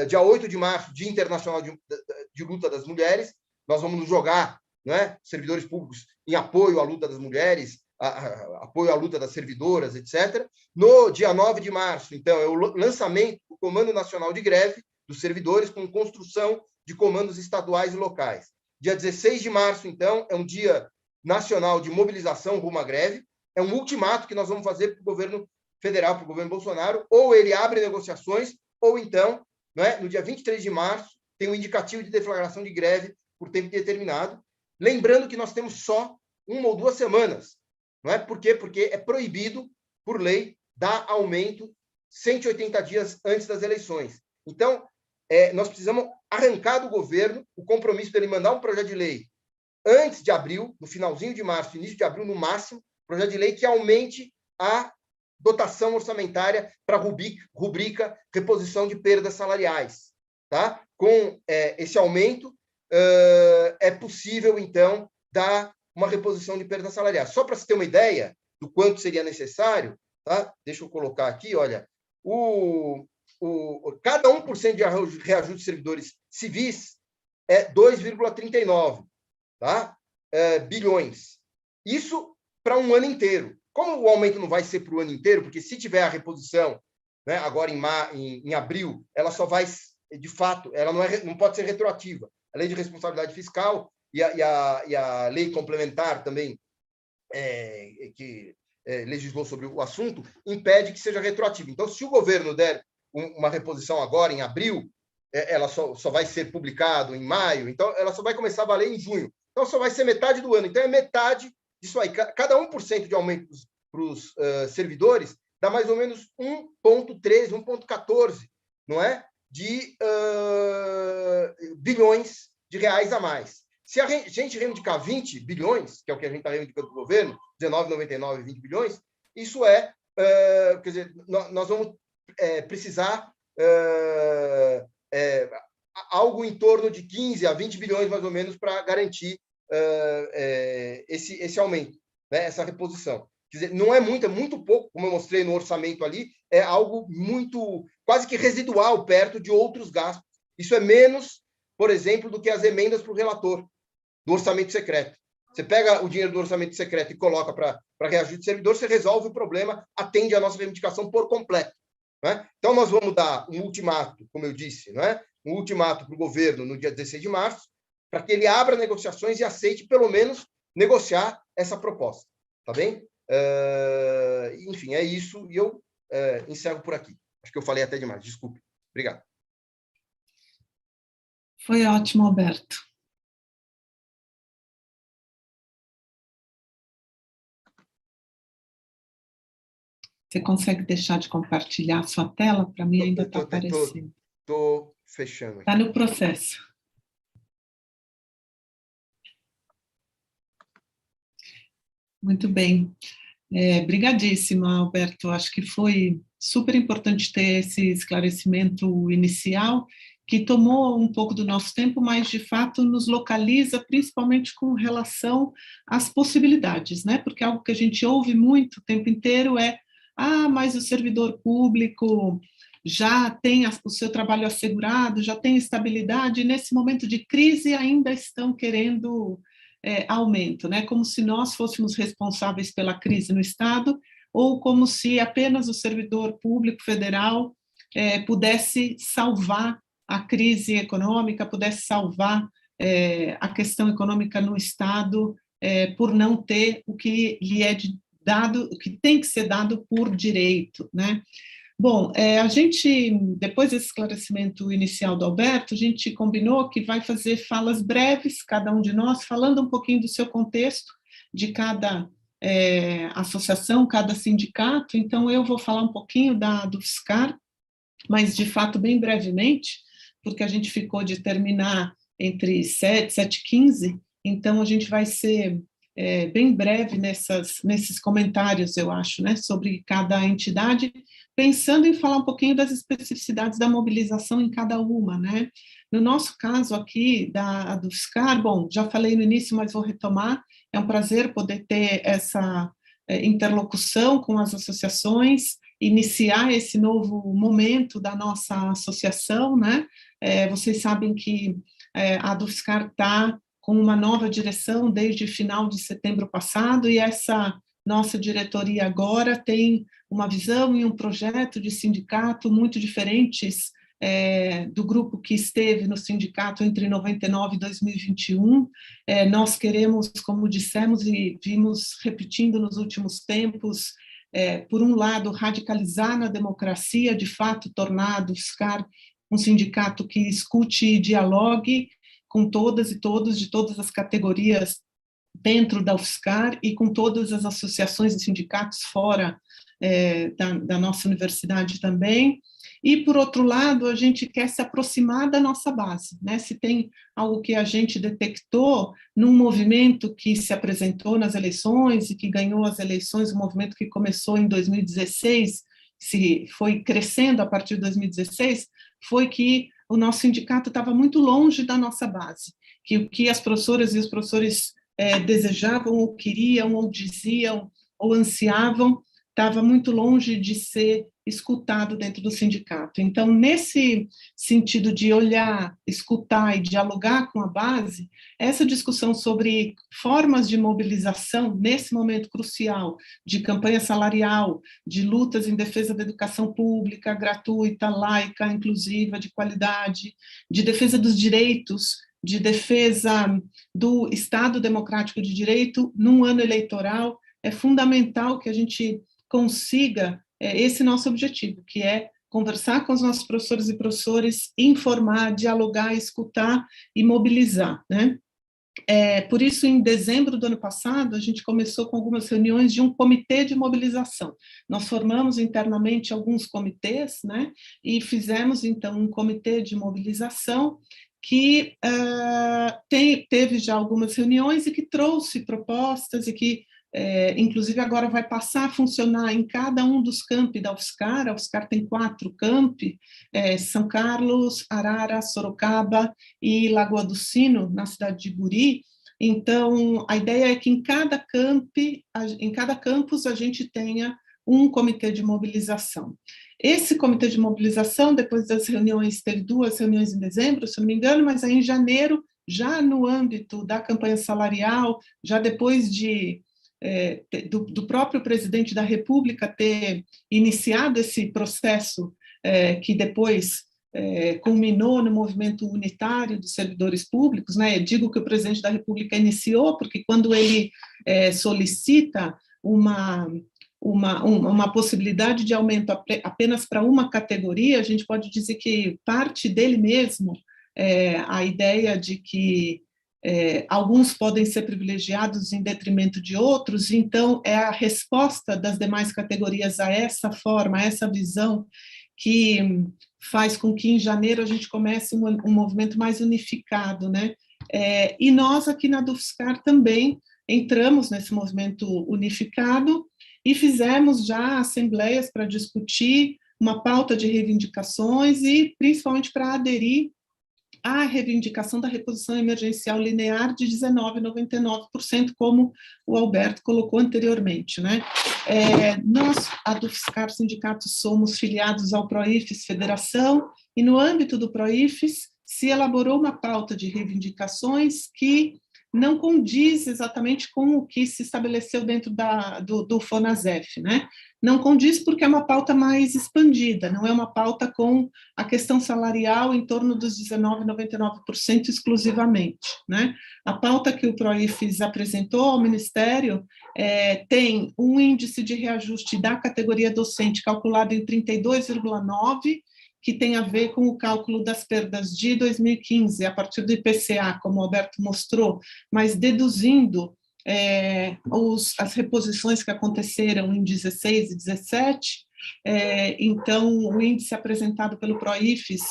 Dia 8 de março, Dia Internacional de Luta das Mulheres. Nós vamos nos jogar, não é? Servidores públicos em apoio à luta das mulheres, apoio à luta das servidoras, etc. No dia 9 de março, então, é o lançamento do Comando Nacional de Greve dos Servidores, com construção de comandos estaduais e locais. Dia 16 de março, então, é um dia nacional de mobilização rumo à greve. É um ultimato que nós vamos fazer para o governo federal, para o governo Bolsonaro, ou ele abre negociações, ou então, não é? No dia 23 de março, tem um indicativo de deflagração de greve por tempo determinado. Lembrando que nós temos só 1 ou 2 semanas. Não é? Por quê? Porque é proibido, por lei, dar aumento 180 dias antes das eleições. Então, nós precisamos arrancar do governo o compromisso dele mandar um projeto de lei antes de abril, no finalzinho de março, início de abril, no máximo, projeto de lei que aumente a dotação orçamentária para a rubrica reposição de perdas salariais. Tá? Com esse aumento, é possível, então, dar uma reposição de perdas salariais. Só para se ter uma ideia do quanto seria necessário, tá? Deixa eu colocar aqui, olha, cada 1% de reajuste de servidores civis é 2,39, tá? Bilhões. Isso para um ano inteiro. Como o aumento não vai ser para o ano inteiro, porque se tiver a reposição, né, agora em abril, ela só vai, de fato, ela não pode ser retroativa. A lei de responsabilidade fiscal e a lei complementar também, que legislou sobre o assunto, impede que seja retroativo. Então, se o governo der uma reposição agora, em abril, ela só vai ser publicado em maio, então ela só vai começar a valer em junho. Então, só vai ser metade do ano. Então, é metade disso aí. Cada 1% de aumento para os servidores dá mais ou menos 1,13, 1,14, não é? De bilhões de reais a mais. Se a gente reivindicar 20 bilhões, que é o que a gente está reivindicando do governo, 19,99, 20 bilhões, isso quer dizer, nós vamos precisar algo em torno de 15 a 20 bilhões, mais ou menos, para garantir esse aumento, né? Essa reposição. Quer dizer, não é muito, é muito pouco, como eu mostrei no orçamento ali, é algo muito, quase que residual, perto de outros gastos. Isso é menos, por exemplo, do que as emendas para o relator do orçamento secreto. Você pega o dinheiro do orçamento secreto e coloca para reajuste de servidor, você resolve o problema, atende a nossa reivindicação por completo. Né? Então, nós vamos dar um ultimato, como eu disse, né? Um ultimato para o governo no dia 16 de março, para que ele abra negociações e aceite, pelo menos, negociar essa proposta. Tá bem? Enfim, é isso. E eu encerro por aqui. Acho que eu falei até demais. Desculpe. Obrigado. Foi ótimo, Alberto. Você consegue deixar de compartilhar a sua tela? Para mim ainda está aparecendo. Estou fechando. Está no processo. Muito bem. Brigadíssima, Alberto. Acho que foi super importante ter esse esclarecimento inicial, que tomou um pouco do nosso tempo, mas, de fato, nos localiza, principalmente com relação às possibilidades, né? Porque algo que a gente ouve muito o tempo inteiro é: mas o servidor público já tem o seu trabalho assegurado, já tem estabilidade, e nesse momento de crise ainda estão querendo aumento, né? Como se nós fôssemos responsáveis pela crise no Estado, ou como se apenas o servidor público federal pudesse salvar a crise econômica, pudesse salvar a questão econômica no Estado por não ter o que lhe é dado, que tem que ser dado por direito, né? Bom, a gente, depois desse esclarecimento inicial do Alberto, a gente combinou que vai fazer falas breves, cada um de nós, falando um pouquinho do seu contexto, de cada associação, cada sindicato. Então, eu vou falar um pouquinho do FSCar, mas, de fato, bem brevemente, porque a gente ficou de terminar entre 7 e 7h15, então a gente vai ser bem breve nesses comentários, eu acho, né, sobre cada entidade, pensando em falar um pouquinho das especificidades da mobilização em cada uma, né. No nosso caso aqui, do FSCar, bom, já falei no início, mas vou retomar, é um prazer poder ter essa interlocução com as associações, iniciar esse novo momento da nossa associação, né. Vocês sabem que a do FSCar está com uma nova direção desde final de setembro passado, e essa nossa diretoria agora tem uma visão e um projeto de sindicato muito diferentes do grupo que esteve no sindicato entre 99 e 2021. Nós queremos, como dissemos e vimos repetindo nos últimos tempos, por um lado, radicalizar na democracia, de fato, tornar o FSCar um sindicato que escute e dialogue com todas e todos, de todas as categorias dentro da UFSCar e com todas as associações e sindicatos fora da nossa universidade também. E, por outro lado, a gente quer se aproximar da nossa base, né? Se tem algo que a gente detectou num movimento que se apresentou nas eleições e que ganhou as eleições, um movimento que começou em 2016, se foi crescendo a partir de 2016, foi que o nosso sindicato estava muito longe da nossa base, que o que as professoras e os professores desejavam ou queriam ou diziam ou ansiavam estava muito longe de ser escutado dentro do sindicato. Então, nesse sentido de olhar, escutar e dialogar com a base, essa discussão sobre formas de mobilização, nesse momento crucial, de campanha salarial, de lutas em defesa da educação pública, gratuita, laica, inclusiva, de qualidade, de defesa dos direitos, de defesa do Estado democrático de direito, num ano eleitoral, é fundamental que a gente consiga esse nosso objetivo, que é conversar com os nossos professores e professores, informar, dialogar, escutar e mobilizar, né? Por isso, em dezembro do ano passado, a gente começou com algumas reuniões de um comitê de mobilização. Nós formamos internamente alguns comitês, né? E fizemos, então, um comitê de mobilização que teve já algumas reuniões e que trouxe propostas e que inclusive agora vai passar a funcionar em cada um dos campi da UFSCar. A UFSCar tem 4 campi, São Carlos, Arara, Sorocaba e Lagoa do Sino, na cidade de Guri. Então, a ideia é que em cada campus a gente tenha um comitê de mobilização. Esse comitê de mobilização, depois das reuniões, teve 2 reuniões em dezembro, se não me engano, mas aí em janeiro, já no âmbito da campanha salarial, já depois do próprio presidente da República ter iniciado esse processo que depois culminou no movimento unitário dos servidores públicos, né? Eu digo que o presidente da República iniciou, porque quando ele solicita uma possibilidade de aumento apenas para uma categoria, a gente pode dizer que parte dele mesmo a ideia de que alguns podem ser privilegiados em detrimento de outros, então é a resposta das demais categorias a essa forma, a essa visão, que faz com que em janeiro a gente comece um movimento mais unificado, né? E nós aqui na UFSCar também entramos nesse movimento unificado e fizemos já assembleias para discutir uma pauta de reivindicações e principalmente para aderir a reivindicação da reposição emergencial linear de 19,99%, como o Alberto colocou anteriormente, né? Nós, a do FSCar Sindicato, somos filiados ao PROIFES Federação, e no âmbito do PROIFES se elaborou uma pauta de reivindicações que não condiz exatamente com o que se estabeleceu dentro do FONASEF, né? Não condiz porque é uma pauta mais expandida, não é uma pauta com a questão salarial em torno dos 19,99% exclusivamente, né? A pauta que o PROIFES apresentou ao Ministério tem um índice de reajuste da categoria docente calculado em 32,9%, que tem a ver com o cálculo das perdas de 2015, a partir do IPCA, como o Alberto mostrou, mas deduzindo as reposições que aconteceram em 16 e 17, então o índice apresentado pelo PROIFES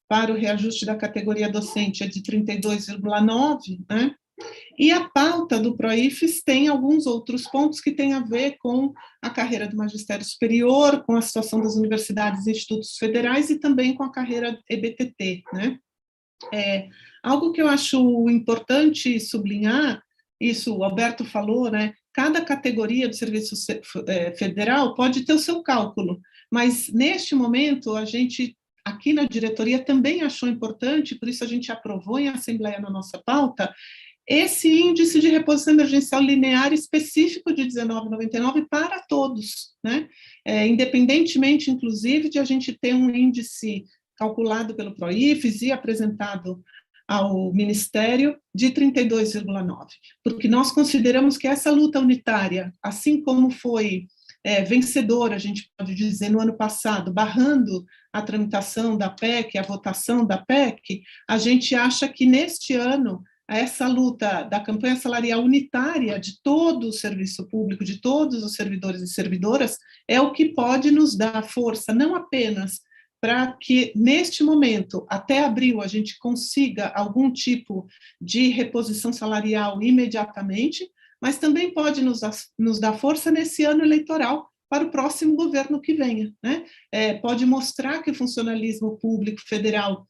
para o reajuste da categoria docente é de 32,9%, né? E a pauta do PROIFES tem alguns outros pontos que têm a ver com a carreira do magistério superior, com a situação das universidades e institutos federais e também com a carreira EBTT, né? Algo que eu acho importante sublinhar, isso o Alberto falou, né? Cada categoria do serviço federal pode ter o seu cálculo, mas neste momento a gente aqui na diretoria também achou importante, por isso a gente aprovou em assembleia na nossa pauta, esse índice de reposição emergencial linear específico de 19,99 para todos, né? Independentemente, inclusive, de a gente ter um índice calculado pelo PROIFES e apresentado ao Ministério de 32,9, porque nós consideramos que essa luta unitária, assim como foi vencedora, a gente pode dizer, no ano passado, barrando a tramitação da PEC, a votação da PEC, a gente acha que neste ano essa luta da campanha salarial unitária de todo o serviço público, de todos os servidores e servidoras, é o que pode nos dar força, não apenas para que, neste momento, até abril, a gente consiga algum tipo de reposição salarial imediatamente, mas também pode nos dar força nesse ano eleitoral para o próximo governo que venha, né? Pode mostrar que o funcionalismo público federal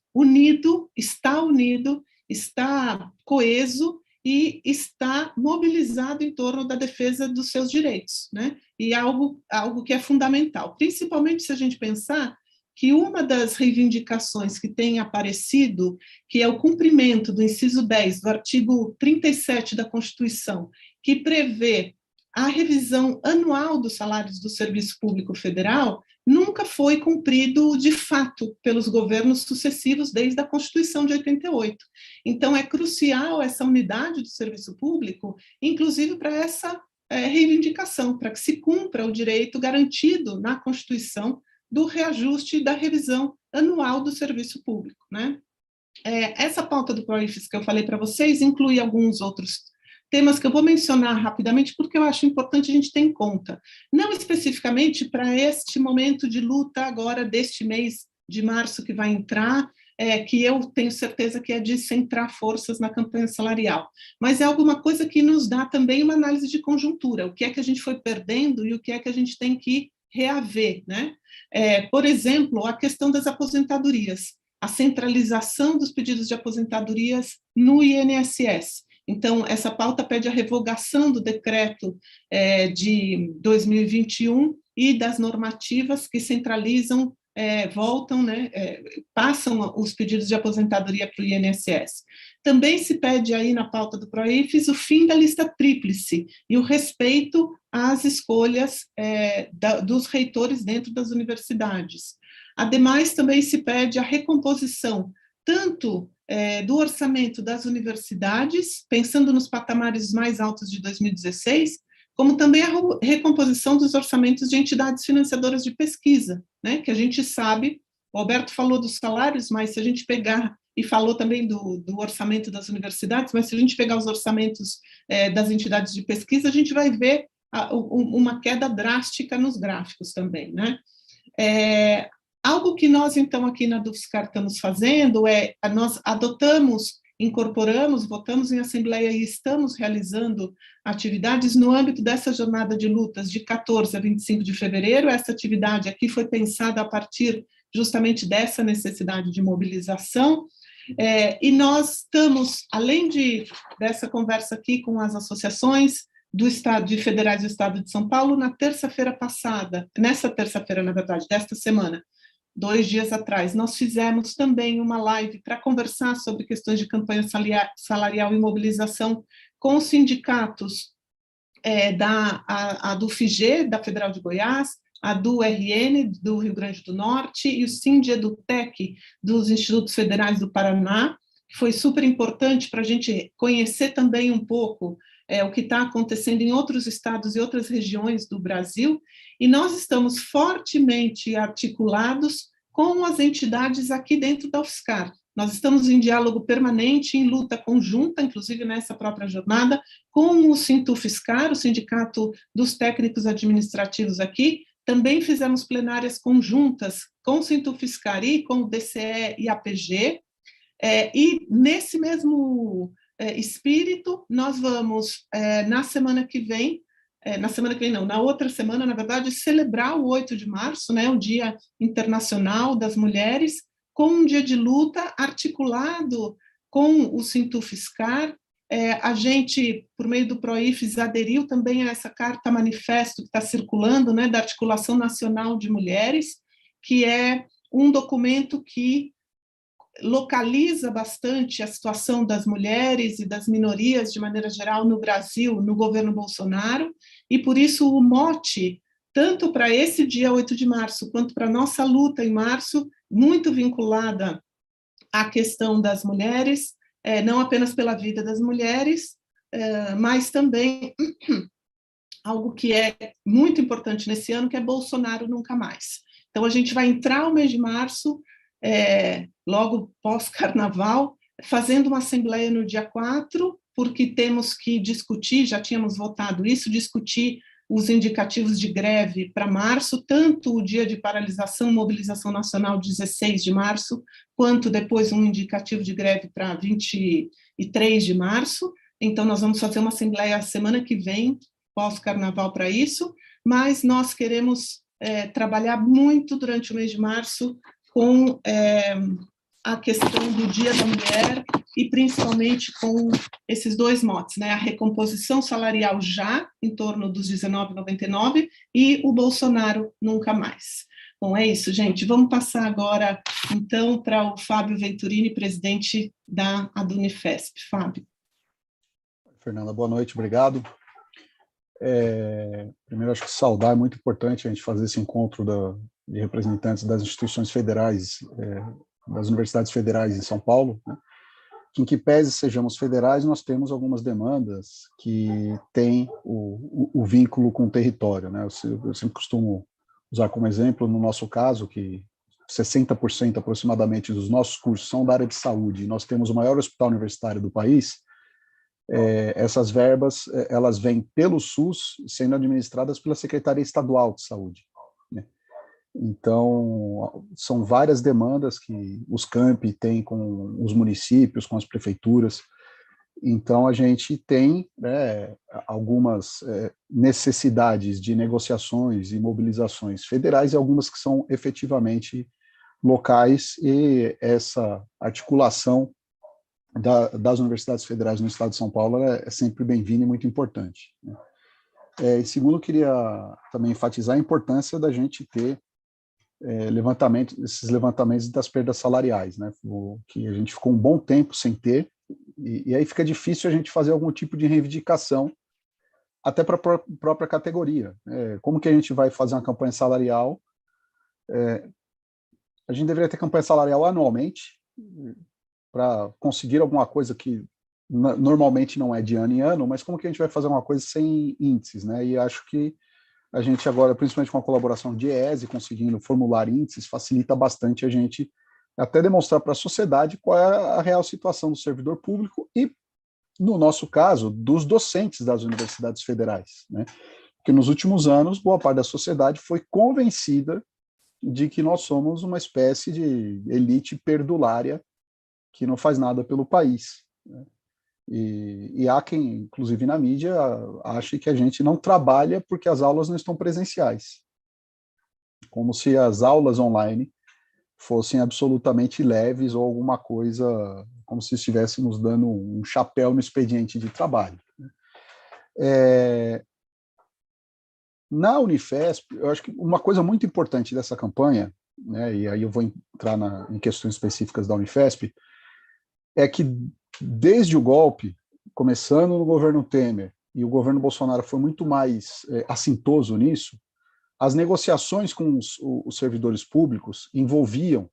está coeso e está mobilizado em torno da defesa dos seus direitos, né? E algo que é fundamental, principalmente se a gente pensar que uma das reivindicações que tem aparecido, que é o cumprimento do inciso 10 do artigo 37 da Constituição, que prevê a revisão anual dos salários do Serviço Público Federal, nunca foi cumprido de fato pelos governos sucessivos desde a Constituição de 88. Então, é crucial essa unidade do serviço público, inclusive para essa reivindicação, para que se cumpra o direito garantido na Constituição do reajuste e da revisão anual do serviço público, né? Essa pauta do PROIFES que eu falei para vocês inclui alguns outros temas que eu vou mencionar rapidamente, porque eu acho importante a gente ter em conta. Não especificamente para este momento de luta agora, deste mês de março que vai entrar, que eu tenho certeza que é de centrar forças na campanha salarial, mas é alguma coisa que nos dá também uma análise de conjuntura, o que é que a gente foi perdendo e o que é que a gente tem que reaver, né? Por exemplo, a questão das aposentadorias, a centralização dos pedidos de aposentadorias no INSS. Então, essa pauta pede a revogação do decreto de 2021 e das normativas que centralizam, voltam, né, passam os pedidos de aposentadoria para o INSS. Também se pede aí na pauta do PROIFES o fim da lista tríplice e o respeito às escolhas dos reitores dentro das universidades. Ademais, também se pede a recomposição tanto do orçamento das universidades, pensando nos patamares mais altos de 2016, como também a recomposição dos orçamentos de entidades financiadoras de pesquisa, né, que a gente sabe, o Alberto falou dos salários, mas se a gente pegar, e falou também do orçamento das universidades, mas se a gente pegar os orçamentos das entidades de pesquisa, a gente vai ver uma queda drástica nos gráficos também, né? Algo que nós, então, aqui na DUFSCar estamos fazendo nós adotamos, incorporamos, votamos em assembleia e estamos realizando atividades no âmbito dessa jornada de lutas de 14 a 25 de fevereiro. Essa atividade aqui foi pensada a partir justamente dessa necessidade de mobilização, e nós estamos, além dessa conversa aqui com as associações do Estado, de federais do Estado de São Paulo, nessa terça-feira, na verdade, desta semana, 2 dias atrás, nós fizemos também uma live para conversar sobre questões de campanha salarial e mobilização com os sindicatos a do FIGE, da Federal de Goiás, a do RN, do Rio Grande do Norte, e o SINDIEDUTEC, dos Institutos Federais do Paraná, que foi super importante para a gente conhecer também um pouco o que está acontecendo em outros estados e outras regiões do Brasil, e nós estamos fortemente articulados com as entidades aqui dentro da UFSCar. Nós estamos em diálogo permanente, em luta conjunta, inclusive nessa própria jornada, com o Sintufscar, o Sindicato dos Técnicos Administrativos aqui. Também fizemos plenárias conjuntas com o Sintufscar e com o DCE e a PG, e nesse mesmo espírito, nós vamos, na semana que vem, não, na outra semana, na verdade, celebrar o 8 de março, né, o Dia Internacional das Mulheres, com um dia de luta articulado com o Sintufscar. A gente, por meio do PROIFES, aderiu também a essa carta manifesto que está circulando, né, da Articulação Nacional de Mulheres, que é um documento que localiza bastante a situação das mulheres e das minorias, de maneira geral, no Brasil, no governo Bolsonaro, e por isso o mote, tanto para esse dia 8 de março, quanto para a nossa luta em março, muito vinculada à questão das mulheres, não apenas pela vida das mulheres, mas também algo que é muito importante nesse ano, que é Bolsonaro nunca mais. Então, a gente vai entrar o mês de março, logo pós-carnaval, fazendo uma assembleia no dia 4, porque temos que discutir, já tínhamos votado isso, discutir os indicativos de greve para março, tanto o dia de paralisação e mobilização nacional 16 de março, quanto depois um indicativo de greve para 23 de março. Então, nós vamos fazer uma assembleia semana que vem, pós-carnaval, para isso, mas nós queremos trabalhar muito durante o mês de março com a questão do Dia da Mulher e principalmente com esses dois motes, né? A recomposição salarial já em torno dos R$19,99 e o Bolsonaro nunca mais. Bom, é isso, gente. Vamos passar agora, então, para o Fábio Venturini, presidente da Adunifesp. Fábio. Fernanda, boa noite, obrigado. Primeiro, acho que saudar é muito importante a gente fazer esse encontro de representantes das instituições federais, das universidades federais em São Paulo, né? Em que pese sejamos federais, nós temos algumas demandas que têm o vínculo com o território, né? Eu sempre costumo usar como exemplo, no nosso caso, que 60% aproximadamente dos nossos cursos são da área de saúde, e nós temos o maior hospital universitário do país. Essas verbas, elas vêm pelo SUS, sendo administradas pela Secretaria Estadual de Saúde, né? Então, são várias demandas que os campi têm com os municípios, com as prefeituras. Então, a gente tem, né, algumas necessidades de negociações e mobilizações federais e algumas que são efetivamente locais, e essa articulação das universidades federais no estado de São Paulo é sempre bem-vinda e muito importante, né? E segundo, eu queria também enfatizar a importância da gente ter esses levantamentos das perdas salariais, né? Que a gente ficou um bom tempo sem ter, e aí fica difícil a gente fazer algum tipo de reivindicação, até para a própria categoria. Como que a gente vai fazer uma campanha salarial? A gente deveria ter campanha salarial anualmente, para conseguir alguma coisa que normalmente não é de ano em ano, mas como que a gente vai fazer uma coisa sem índices, né? E acho que a gente agora, principalmente com a colaboração de ESE, conseguindo formular índices, facilita bastante a gente até demonstrar para a sociedade qual é a real situação do servidor público e, no nosso caso, dos docentes das universidades federais, né? Porque nos últimos anos, boa parte da sociedade foi convencida de que nós somos uma espécie de elite perdulária que não faz nada pelo país, né? E há quem, inclusive na mídia, ache que a gente não trabalha porque as aulas não estão presenciais, como se as aulas online fossem absolutamente leves ou alguma coisa, como se estivéssemos dando um chapéu no expediente de trabalho, né? Na Unifesp, eu acho que uma coisa muito importante dessa campanha né, e aí eu vou entrar em questões específicas da Unifesp, é que desde o golpe, começando no governo Temer, e o governo Bolsonaro foi muito mais assintoso nisso, as negociações com os servidores públicos envolviam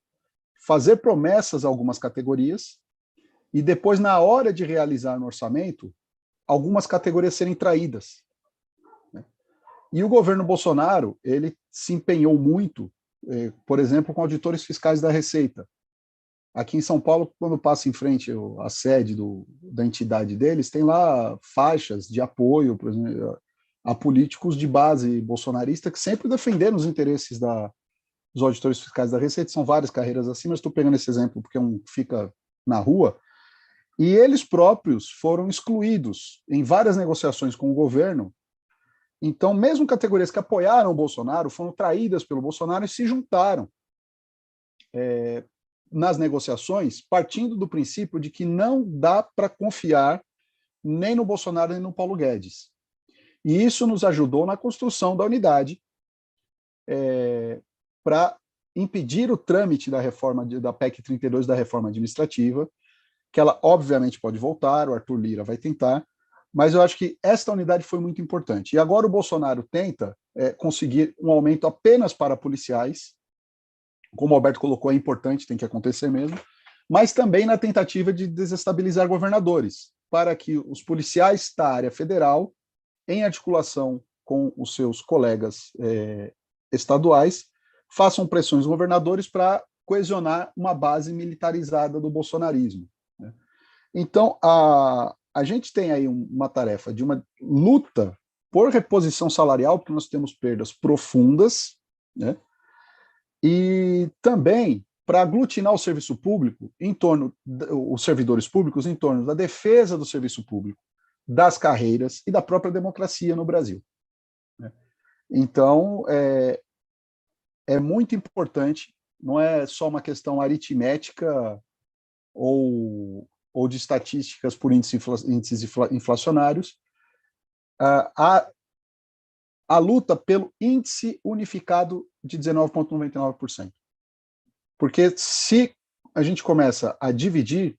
fazer promessas a algumas categorias e depois, na hora de realizar no orçamento, algumas categorias serem traídas. E o governo Bolsonaro, ele se empenhou muito, por exemplo, com auditores fiscais da Receita. Aqui em São Paulo, quando passa em frente à sede da entidade deles, tem lá faixas de apoio, por exemplo, a políticos de base bolsonarista que sempre defenderam os interesses dos auditores fiscais da Receita. São várias carreiras assim, mas estou pegando esse exemplo porque é um que fica na rua. E eles próprios foram excluídos em várias negociações com o governo. Então, mesmo categorias que apoiaram o Bolsonaro foram traídas pelo Bolsonaro e se juntaram nas negociações, partindo do princípio de que não dá para confiar nem no Bolsonaro nem no Paulo Guedes. E isso nos ajudou na construção da unidade para impedir o trâmite da reforma da PEC 32, da reforma administrativa, que ela obviamente pode voltar, o Arthur Lira vai tentar, mas eu acho que esta unidade foi muito importante. E agora o Bolsonaro tenta conseguir um aumento apenas para policiais, como o Alberto colocou, é importante, tem que acontecer mesmo, mas também na tentativa de desestabilizar governadores, para que os policiais da área federal, em articulação com os seus colegas estaduais, façam pressões aos governadores para coesionar uma base militarizada do bolsonarismo. Né? Então, a gente tem aí uma tarefa de uma luta por reposição salarial, porque nós temos perdas profundas, né? E também para aglutinar o serviço público em torno, os servidores públicos em torno da defesa do serviço público, das carreiras e da própria democracia no Brasil. Né? Então, é muito importante, não é só uma questão aritmética ou de estatísticas por índices inflacionários, a luta pelo índice unificado de 19,99%. Porque se a gente começa a dividir,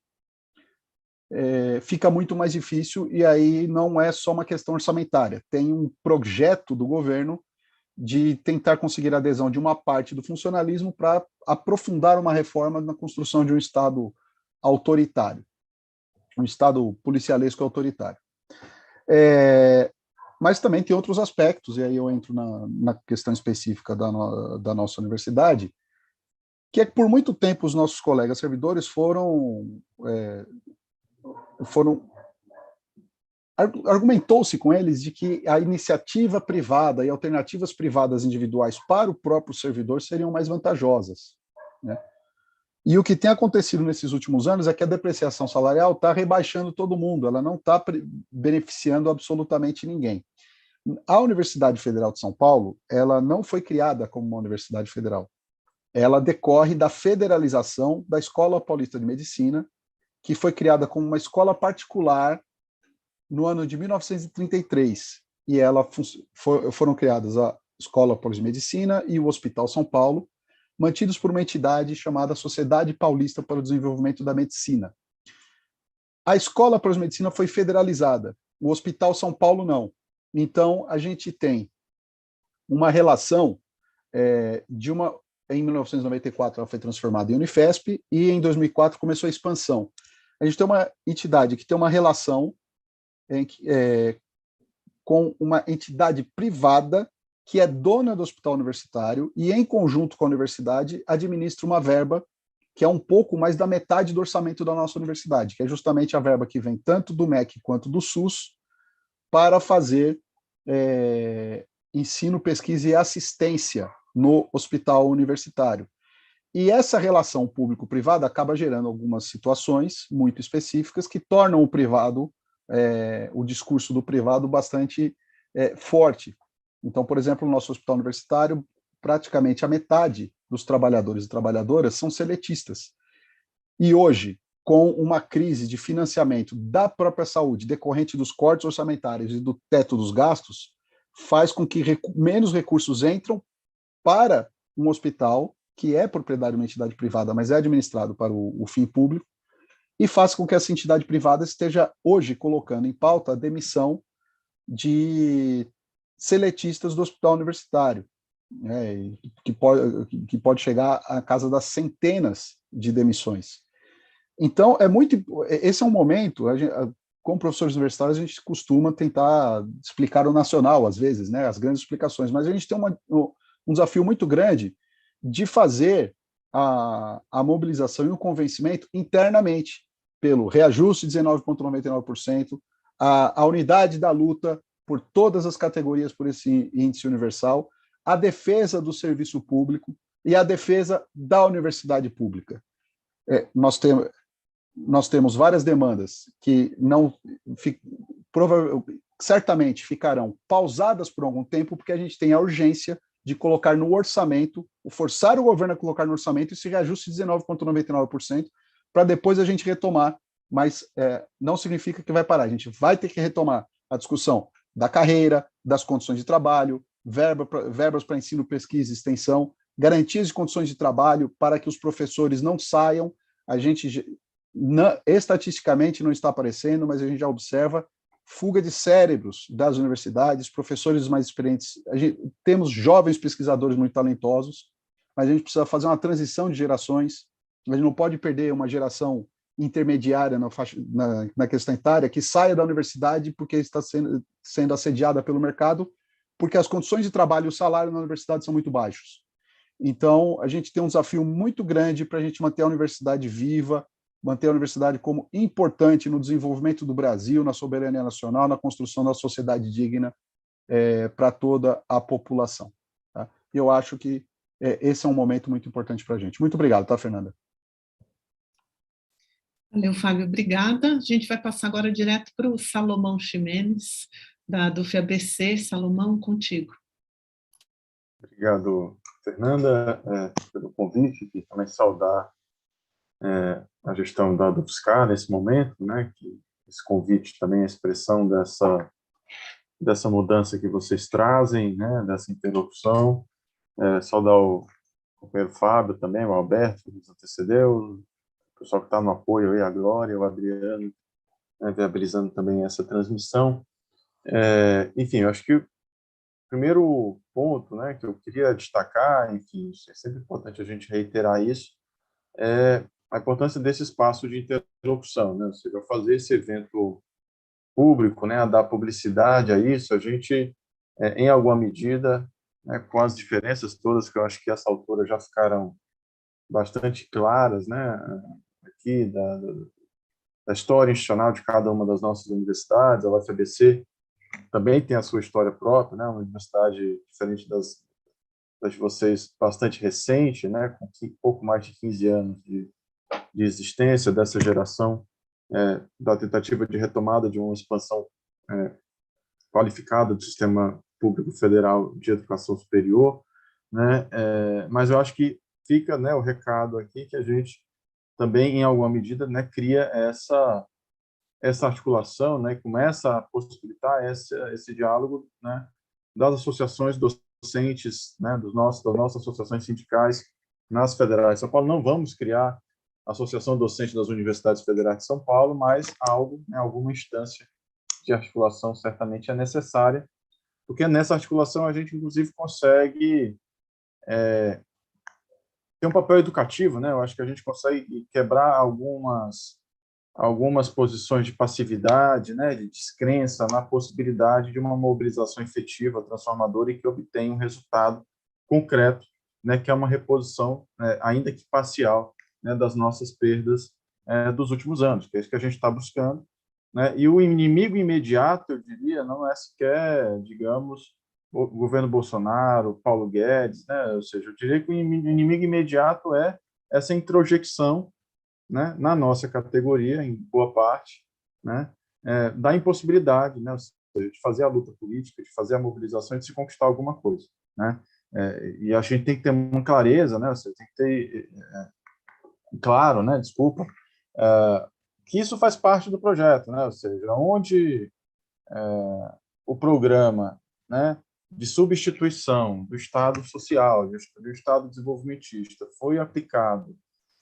fica muito mais difícil, e aí não é só uma questão orçamentária. Tem um projeto do governo de tentar conseguir a adesão de uma parte do funcionalismo para aprofundar uma reforma na construção de um Estado autoritário, um Estado policialesco autoritário. Mas também tem outros aspectos, e aí eu entro na questão específica da nossa universidade, que é que por muito tempo os nossos colegas servidores argumentou-se com eles de que a iniciativa privada e alternativas privadas individuais para o próprio servidor seriam mais vantajosas. Né? E o que tem acontecido nesses últimos anos é que a depreciação salarial está rebaixando todo mundo, ela não está beneficiando absolutamente ninguém. A Universidade Federal de São Paulo, ela não foi criada como uma universidade federal. Ela decorre da federalização da Escola Paulista de Medicina, que foi criada como uma escola particular no ano de 1933. E foram criadas a Escola Paulista de Medicina e o Hospital São Paulo, mantidos por uma entidade chamada Sociedade Paulista para o Desenvolvimento da Medicina. A Escola Paulista de Medicina foi federalizada, o Hospital São Paulo não. Então, a gente tem uma relação em 1994 ela foi transformada em Unifesp e em 2004 começou a expansão. A gente tem uma entidade que tem uma relação com uma entidade privada que é dona do hospital universitário e, em conjunto com a universidade, administra uma verba que é um pouco mais da metade do orçamento da nossa universidade, que é justamente a verba que vem tanto do MEC quanto do SUS para fazer ensino, pesquisa e assistência no hospital universitário. E essa relação público-privada acaba gerando algumas situações muito específicas que tornam o privado, o discurso do privado bastante forte. Então, por exemplo, no nosso hospital universitário, praticamente a metade dos trabalhadores e trabalhadoras são seletistas. E hoje, com uma crise de financiamento da própria saúde, decorrente dos cortes orçamentários e do teto dos gastos, faz com que menos recursos entram para um hospital que é propriedade de uma entidade privada, mas é administrado para o fim público, e faz com que essa entidade privada esteja hoje colocando em pauta a demissão de seletistas do hospital universitário, né, que pode chegar à casa das centenas de demissões. Então, esse é um momento, como professores universitários, a gente costuma tentar explicar o nacional, às vezes, né, as grandes explicações, mas a gente tem um desafio muito grande de fazer a mobilização e o convencimento internamente, pelo reajuste de 19,99%, a unidade da luta por todas as categorias por esse índice universal, a defesa do serviço público e a defesa da universidade pública. Nós temos várias demandas que certamente ficarão pausadas por algum tempo, porque a gente tem a urgência de colocar no orçamento, forçar o governo a colocar no orçamento esse reajuste de 19,99%, para depois a gente retomar, mas não significa que vai parar. A gente vai ter que retomar a discussão da carreira, das condições de trabalho, verbas para ensino, pesquisa e extensão, garantias de condições de trabalho para que os professores não saiam. A gente, estatisticamente, não está aparecendo, mas a gente já observa fuga de cérebros das universidades, professores mais experientes. Temos jovens pesquisadores muito talentosos, mas a gente precisa fazer uma transição de gerações. A gente não pode perder uma geração intermediária na questão etária que saia da universidade porque está sendo assediada pelo mercado, porque as condições de trabalho e o salário na universidade são muito baixos. Então, a gente tem um desafio muito grande para a gente manter a universidade viva, manter a universidade como importante no desenvolvimento do Brasil, na soberania nacional, na construção da sociedade digna para toda a população. Tá? Eu acho que esse é um momento muito importante para a gente. Muito obrigado, tá, Fernanda? Valeu, Fábio, obrigada. A gente vai passar agora direto para o Salomão Ximenes, do FABC. Salomão, contigo. Obrigado, Fernanda, pelo convite, e também saudar a gestão da UFSCar nesse momento, né, que esse convite também é a expressão dessa mudança que vocês trazem, né, dessa interlocução. Saudar o companheiro Fábio também, o Alberto, que nos antecedeu, o pessoal que está no apoio aí, a Glória, o Adriano, né, viabilizando também essa transmissão. Enfim, eu acho que o primeiro ponto, né, que eu queria destacar, enfim, é sempre importante a gente reiterar isso, é a importância desse espaço de interlocução, né, ou seja, fazer esse evento público, né, a dar publicidade a isso, a gente, em alguma medida, né, com as diferenças todas que eu acho que a essa altura já ficaram bastante claras, né, aqui da história institucional de cada uma das nossas universidades. A UFABC também tem a sua história própria, né, uma universidade diferente das de vocês, bastante recente, né, com pouco mais de 15 anos de existência dessa geração, da tentativa de retomada de uma expansão qualificada do sistema público federal de educação superior, né, mas eu acho que fica, né, o recado aqui que a gente também, em alguma medida, né, cria essa articulação, né, começa a possibilitar esse diálogo, né, das associações docentes, né, das nossas associações sindicais nas federais de São Paulo. Não vamos criar a Associação Docente das Universidades Federais de São Paulo, mas algo, né, alguma instância de articulação certamente é necessária, porque nessa articulação a gente, inclusive, consegue ter um papel educativo, né? Eu acho que a gente consegue quebrar algumas posições de passividade, né, de descrença na possibilidade de uma mobilização efetiva, transformadora e que obtenha um resultado concreto, né, que é uma reposição, ainda que parcial, né, das nossas perdas dos últimos anos, que é isso que a gente está buscando, né? E o inimigo imediato, eu diria, não é sequer, digamos, o governo Bolsonaro, Paulo Guedes, né? Ou seja, eu diria que o inimigo imediato é essa introjecção, né, na nossa categoria, em boa parte, né, da impossibilidade, né, ou seja, de fazer a luta política, de fazer a mobilização e de se conquistar alguma coisa, né, e a gente tem que ter uma clareza, né, você tem que ter claro, né, desculpa, que isso faz parte do projeto, né, ou seja, onde o programa, né, de substituição do Estado social, do Estado desenvolvimentista, foi aplicado,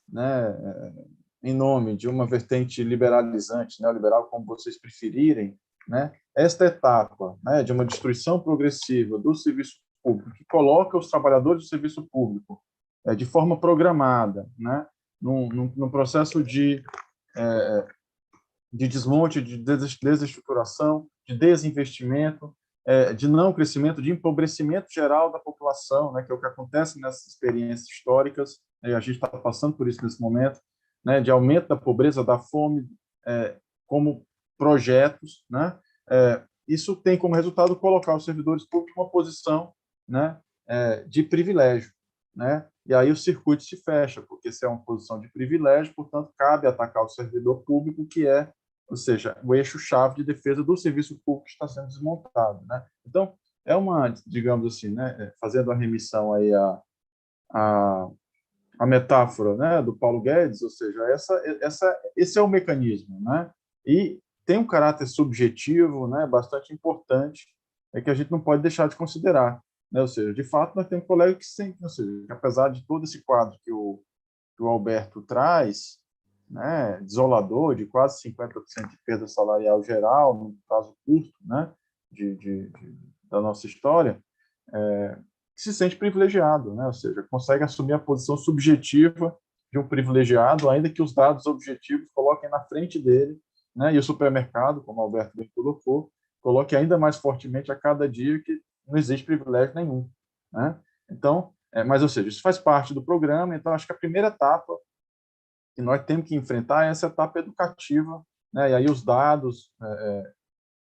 né, em nome de uma vertente liberalizante, neoliberal, como vocês preferirem, né, esta etapa, né, de uma destruição progressiva do serviço público, que coloca os trabalhadores do serviço público de forma programada, né, num processo de desmonte, de desestruturação, de desinvestimento, de não crescimento, de empobrecimento geral da população, né, que é o que acontece nessas experiências históricas, e a gente está passando por isso nesse momento, né, de aumento da pobreza, da fome, como projetos, né, isso tem como resultado colocar os servidores públicos em uma posição, né, de privilégio, né, e aí o circuito se fecha, porque se é uma posição de privilégio, portanto, cabe atacar o servidor público, que é, ou seja, o eixo-chave de defesa do serviço público que está sendo desmontado, né? Então, é uma, digamos assim, né, fazendo a remissão aí a metáfora, né, do Paulo Guedes, ou seja, esse é o mecanismo, né? E tem um caráter subjetivo, né, bastante importante, que a gente não pode deixar de considerar, né? Ou seja, de fato, nós temos colegas que sempre, ou seja, que apesar de todo esse quadro que o Alberto traz, né, desolador, de quase 50% de perda salarial geral, no prazo curto, né, da nossa história, se sente privilegiado, né, ou seja, consegue assumir a posição subjetiva de um privilegiado, ainda que os dados objetivos coloquem na frente dele, né, e o supermercado, como o Alberto bem colocou, coloque ainda mais fortemente a cada dia que não existe privilégio nenhum, né? Então, mas, ou seja, isso faz parte do programa, então acho que a primeira etapa que nós temos que enfrentar é essa etapa educativa, né? E aí os dados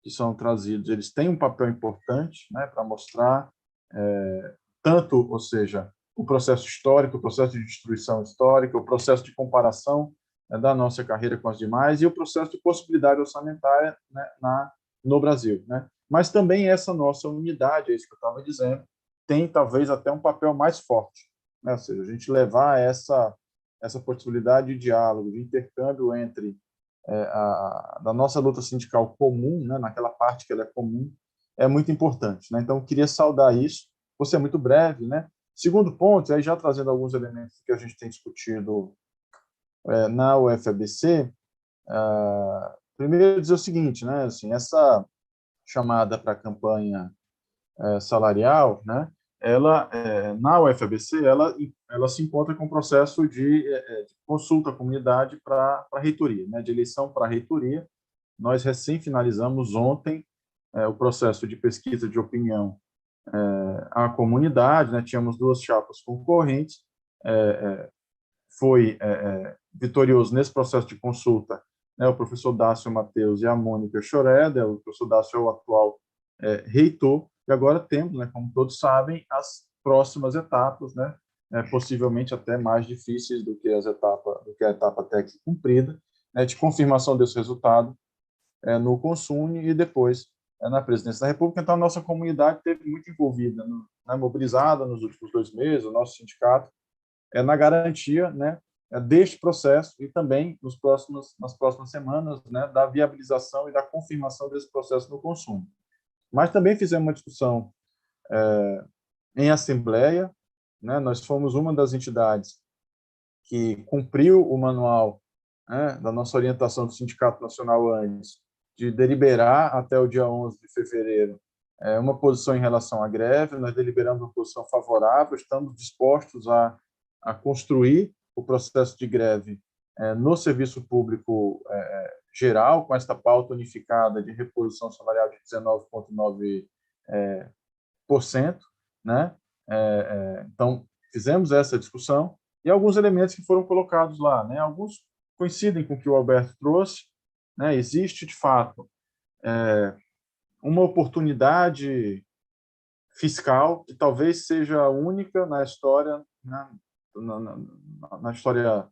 que são trazidos, eles têm um papel importante, né, para mostrar tanto, ou seja, o processo histórico, o processo de destruição histórica, o processo de comparação da nossa carreira com as demais e o processo de possibilidade orçamentária, né, no Brasil, né? Mas também essa nossa unidade, é isso que eu estava dizendo, tem talvez até um papel mais forte, né? Ou seja, a gente levar essa possibilidade de diálogo, de intercâmbio entre da nossa luta sindical comum, né, naquela parte que ela é comum, é muito importante, né? Então, eu queria saudar isso. Você é muito breve, né? Segundo ponto, aí já trazendo alguns elementos que a gente tem discutido na UFABC, primeiro dizer o seguinte, né? Assim, essa chamada para a campanha salarial, né? Ela na UFABC ela se encontra com um processo de consulta à comunidade para a reitoria, né? De eleição para a reitoria. Nós recém finalizamos ontem o processo de pesquisa de opinião à comunidade, né? Tínhamos duas chapas concorrentes, foi vitorioso nesse processo de consulta, né, o professor Dácio Mateus e a Mônica Schroeder. O professor Dácio é o atual reitor, e agora temos, né, como todos sabem, as próximas etapas, né, possivelmente até mais difíceis do que a etapa técnica cumprida, né, de confirmação desse resultado no Consune e depois na presidência da República. Então, a nossa comunidade esteve muito envolvida, mobilizada nos últimos 2 meses, o nosso sindicato, na garantia, né, deste processo e também nas próximas semanas, né, da viabilização e da confirmação desse processo no consumo. Mas também fizemos uma discussão em assembleia, né, nós fomos uma das entidades que cumpriu o manual, né, da nossa orientação do Sindicato Nacional antes, de deliberar até o dia 11 de fevereiro uma posição em relação à greve. Nós deliberamos uma posição favorável, estamos dispostos a construir o processo de greve no serviço público geral, com esta pauta unificada de reposição salarial de 19,9%, né? Então, fizemos essa discussão e alguns elementos que foram colocados lá, né? Alguns coincidem com o que o Alberto trouxe, né? Existe, de fato, uma oportunidade fiscal que talvez seja a única na história, né? Na história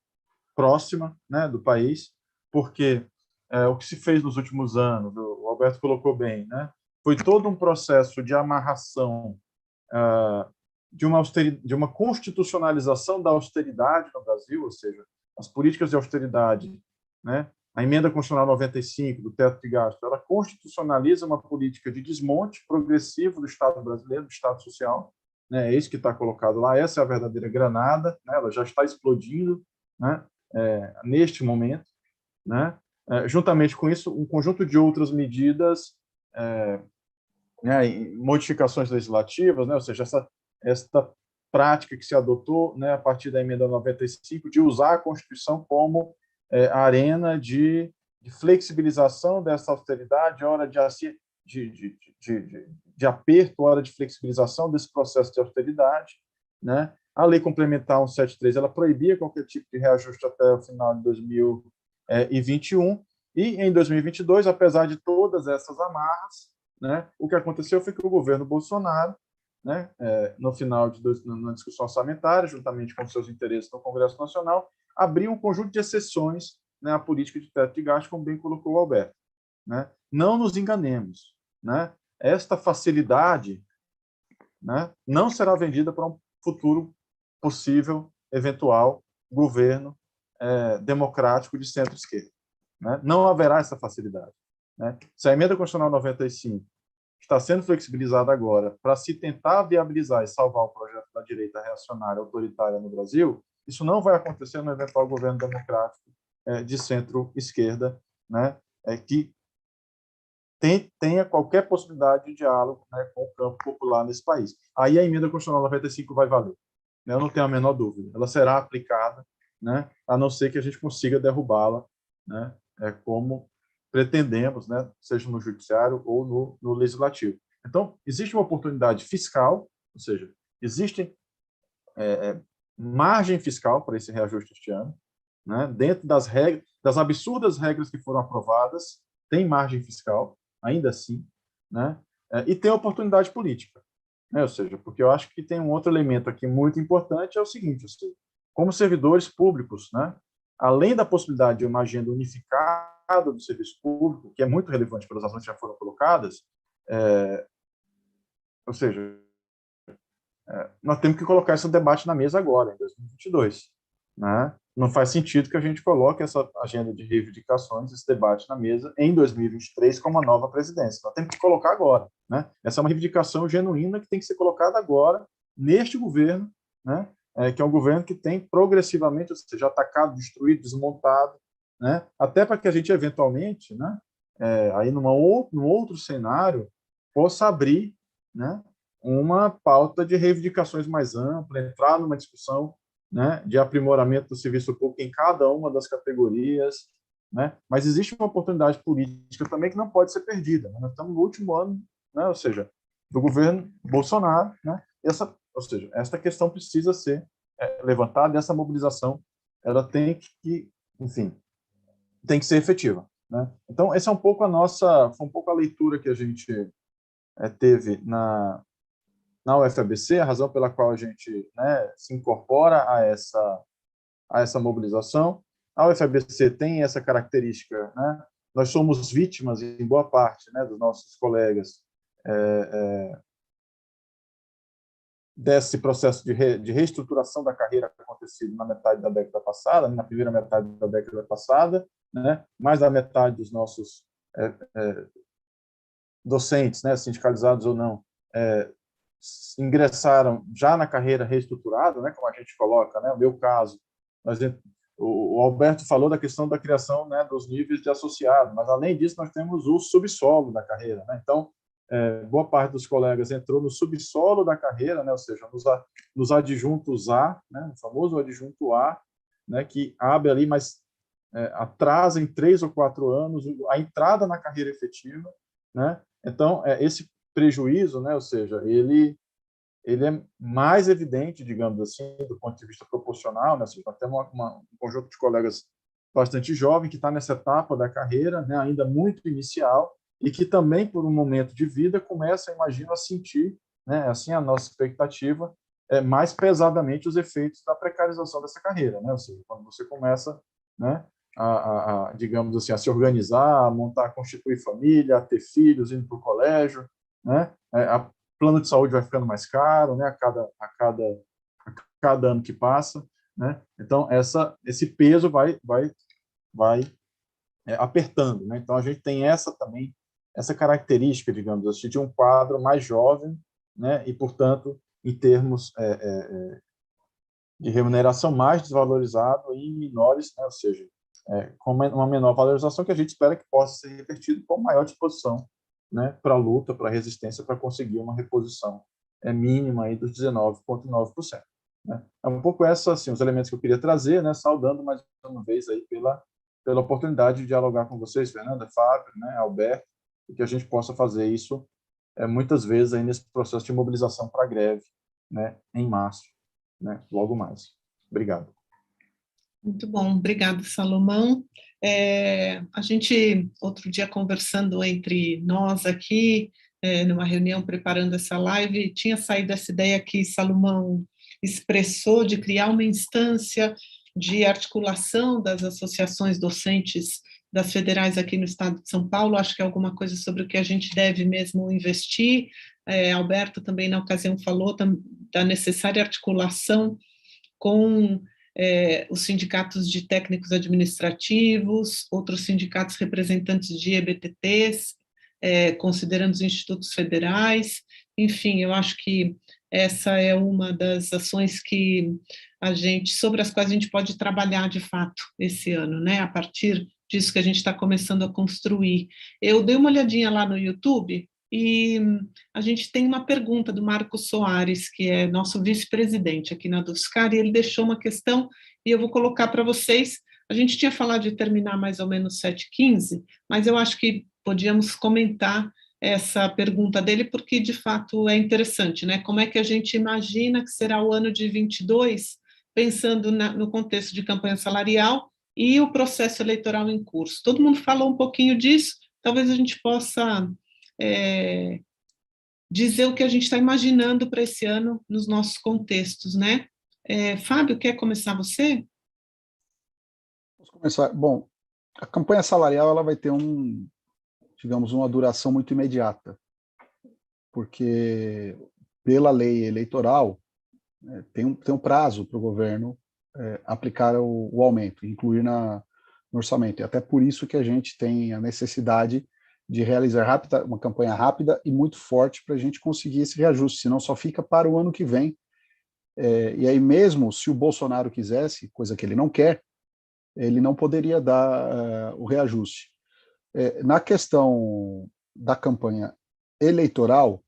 próxima, né, do país, porque o que se fez nos últimos anos, o Alberto colocou bem, né, foi todo um processo de amarração de uma constitucionalização da austeridade no Brasil, ou seja, as políticas de austeridade, né, A emenda constitucional 95 do teto de gasto, ela constitucionaliza uma política de desmonte progressivo do Estado brasileiro, do Estado social, né? É isso que está colocado lá. Essa é a verdadeira granada, né? Ela já está explodindo, né? Neste momento, né? Juntamente com isso, um conjunto de outras medidas, né, modificações legislativas, né? Ou seja, esta prática que se adotou, né, a partir da emenda 95 de usar a Constituição como arena de flexibilização dessa austeridade, hora de aperto, hora de flexibilização desse processo de austeridade, né? A Lei Complementar 173, ela proibia qualquer tipo de reajuste até o final de 2021, e em 2022, apesar de todas essas amarras, né, o que aconteceu foi que o governo Bolsonaro, né, no final na discussão orçamentária, juntamente com seus interesses no Congresso Nacional, abriu um conjunto de exceções, né, à política de teto de gasto, como bem colocou o Alberto, né? Não nos enganemos, né? Esta facilidade, né, não será vendida para um futuro possível, eventual, governo democrático de centro-esquerda, né? Não haverá essa facilidade, né? Se a emenda constitucional 95 está sendo flexibilizada agora para se tentar viabilizar e salvar o projeto da direita reacionária autoritária no Brasil, isso não vai acontecer no eventual governo democrático de centro-esquerda, né, que tenha qualquer possibilidade de diálogo, né, com o campo popular nesse país. Aí a emenda constitucional 95 vai valer, né, eu não tenho a menor dúvida. Ela será aplicada, né, a não ser que a gente consiga derrubá-la, né, como pretendemos, né, seja no judiciário ou no legislativo. Então, existe uma oportunidade fiscal, ou seja, existe margem fiscal para esse reajuste este ano, né, dentro das regras, das absurdas regras que foram aprovadas, tem margem fiscal, ainda assim, né, e tem oportunidade política, né, ou seja, porque eu acho que tem um outro elemento aqui muito importante, é o seguinte, ou seja, como servidores públicos, né, além da possibilidade de uma agenda unificada do serviço público, que é muito relevante pelas ações que já foram colocadas, ou seja, nós temos que colocar esse debate na mesa agora, em 2022. Né? Não faz sentido que a gente coloque essa agenda de reivindicações, esse debate na mesa, em 2023, como a nova presidência. Nós temos que colocar agora. Né? Essa é uma reivindicação genuína que tem que ser colocada agora, neste governo, né? Que é um governo que tem progressivamente, ou seja, atacado, destruído, desmontado, né? Até para que a gente, eventualmente, né, aí num outro cenário, possa abrir, né, uma pauta de reivindicações mais ampla, entrar numa discussão, né, de aprimoramento do serviço público em cada uma das categorias, né? Mas existe uma oportunidade política também que não pode ser perdida, né? Nós estamos no último ano, né, ou seja, do governo Bolsonaro, né? Ou seja, esta questão precisa ser levantada, essa mobilização ela tem que, enfim, tem que ser efetiva, né? Então, essa é um pouco foi um pouco a leitura que a gente teve na UFABC, a razão pela qual a gente, né, se incorpora a essa mobilização. A UFABC tem essa característica, né? Nós somos vítimas, em boa parte, né, dos nossos colegas, desse processo de reestruturação da carreira que acontecido na metade da década passada, na primeira metade da década passada, né? Mais da metade dos nossos docentes, né, sindicalizados ou não, ingressaram já na carreira reestruturada, né, como a gente coloca, né, o meu caso, o Alberto falou da questão da criação, né, dos níveis de associado, mas além disso nós temos o subsolo da carreira, né? Então, boa parte dos colegas entrou no subsolo da carreira, né, ou seja, nos adjuntos A, né, o famoso adjunto A, né, que abre ali, mas atrasa em 3 ou 4 anos a entrada na carreira efetiva, né? Então, esse prejuízo, né, ou seja, ele é mais evidente, digamos assim, do ponto de vista proporcional, né? Nós temos um conjunto de colegas bastante jovem que está nessa etapa da carreira, né, ainda muito inicial, e que também, por um momento de vida, começa, imagino, a sentir, né, assim, a nossa expectativa, mais pesadamente os efeitos da precarização dessa carreira, né? Ou seja, quando você começa, né, digamos assim, a se organizar, a montar, a constituir família, a ter filhos, indo para o colégio, né? Plano de saúde vai ficando mais caro, né? A cada ano que passa, né? Então esse peso vai apertando, né? Então, a gente tem também essa característica, digamos assim, de um quadro mais jovem, né? E, portanto, em termos de remuneração mais desvalorizado e menores, né? Ou seja, com uma menor valorização que a gente espera que possa ser revertido com maior disposição, né? Para a luta, para a resistência, para conseguir uma reposição mínima aí dos 19,9%. Né? É um pouco assim, os elementos que eu queria trazer, né? Saudando mais uma vez aí pela oportunidade de dialogar com vocês, Fernanda, Fábio, né? Alberto, e que a gente possa fazer isso muitas vezes aí nesse processo de mobilização para a greve, né? Em março, né? Logo mais. Obrigado. Muito bom, obrigado, Salomão. A gente, outro dia, conversando entre nós aqui, numa reunião preparando essa live, tinha saído essa ideia que Salomão expressou de criar uma instância de articulação das associações docentes das federais aqui no estado de São Paulo. Acho que é alguma coisa sobre o que a gente deve mesmo investir. Alberto também, na ocasião, falou da necessária articulação com os sindicatos de técnicos administrativos, outros sindicatos representantes de EBTTs, considerando os institutos federais. Enfim, eu acho que essa é uma das ações sobre as quais a gente pode trabalhar de fato esse ano, né? A partir disso que a gente está começando a construir. Eu dei uma olhadinha lá no YouTube e a gente tem uma pergunta do Marcos Soares, que é nosso vice-presidente aqui na DUFSCar, e ele deixou uma questão, e eu vou colocar para vocês. A gente tinha falado de terminar mais ou menos 7h15, mas eu acho que podíamos comentar essa pergunta dele, porque, de fato, é interessante, né? Como é que a gente imagina que será o ano de 22, pensando no contexto de campanha salarial e o processo eleitoral em curso. Todo mundo falou um pouquinho disso, talvez a gente possa dizer o que a gente está imaginando para esse ano nos nossos contextos, né? Fábio, quer começar você? Vamos começar. Bom, a campanha salarial ela vai ter digamos, uma duração muito imediata, porque pela lei eleitoral tem um prazo para o governo aplicar o aumento, incluir no orçamento. E até por isso que a gente tem a necessidade de realizar uma campanha rápida e muito forte para a gente conseguir esse reajuste, senão só fica para o ano que vem. E aí mesmo se o Bolsonaro quisesse, coisa que ele não quer, ele não poderia dar o reajuste. Na questão da campanha eleitoral,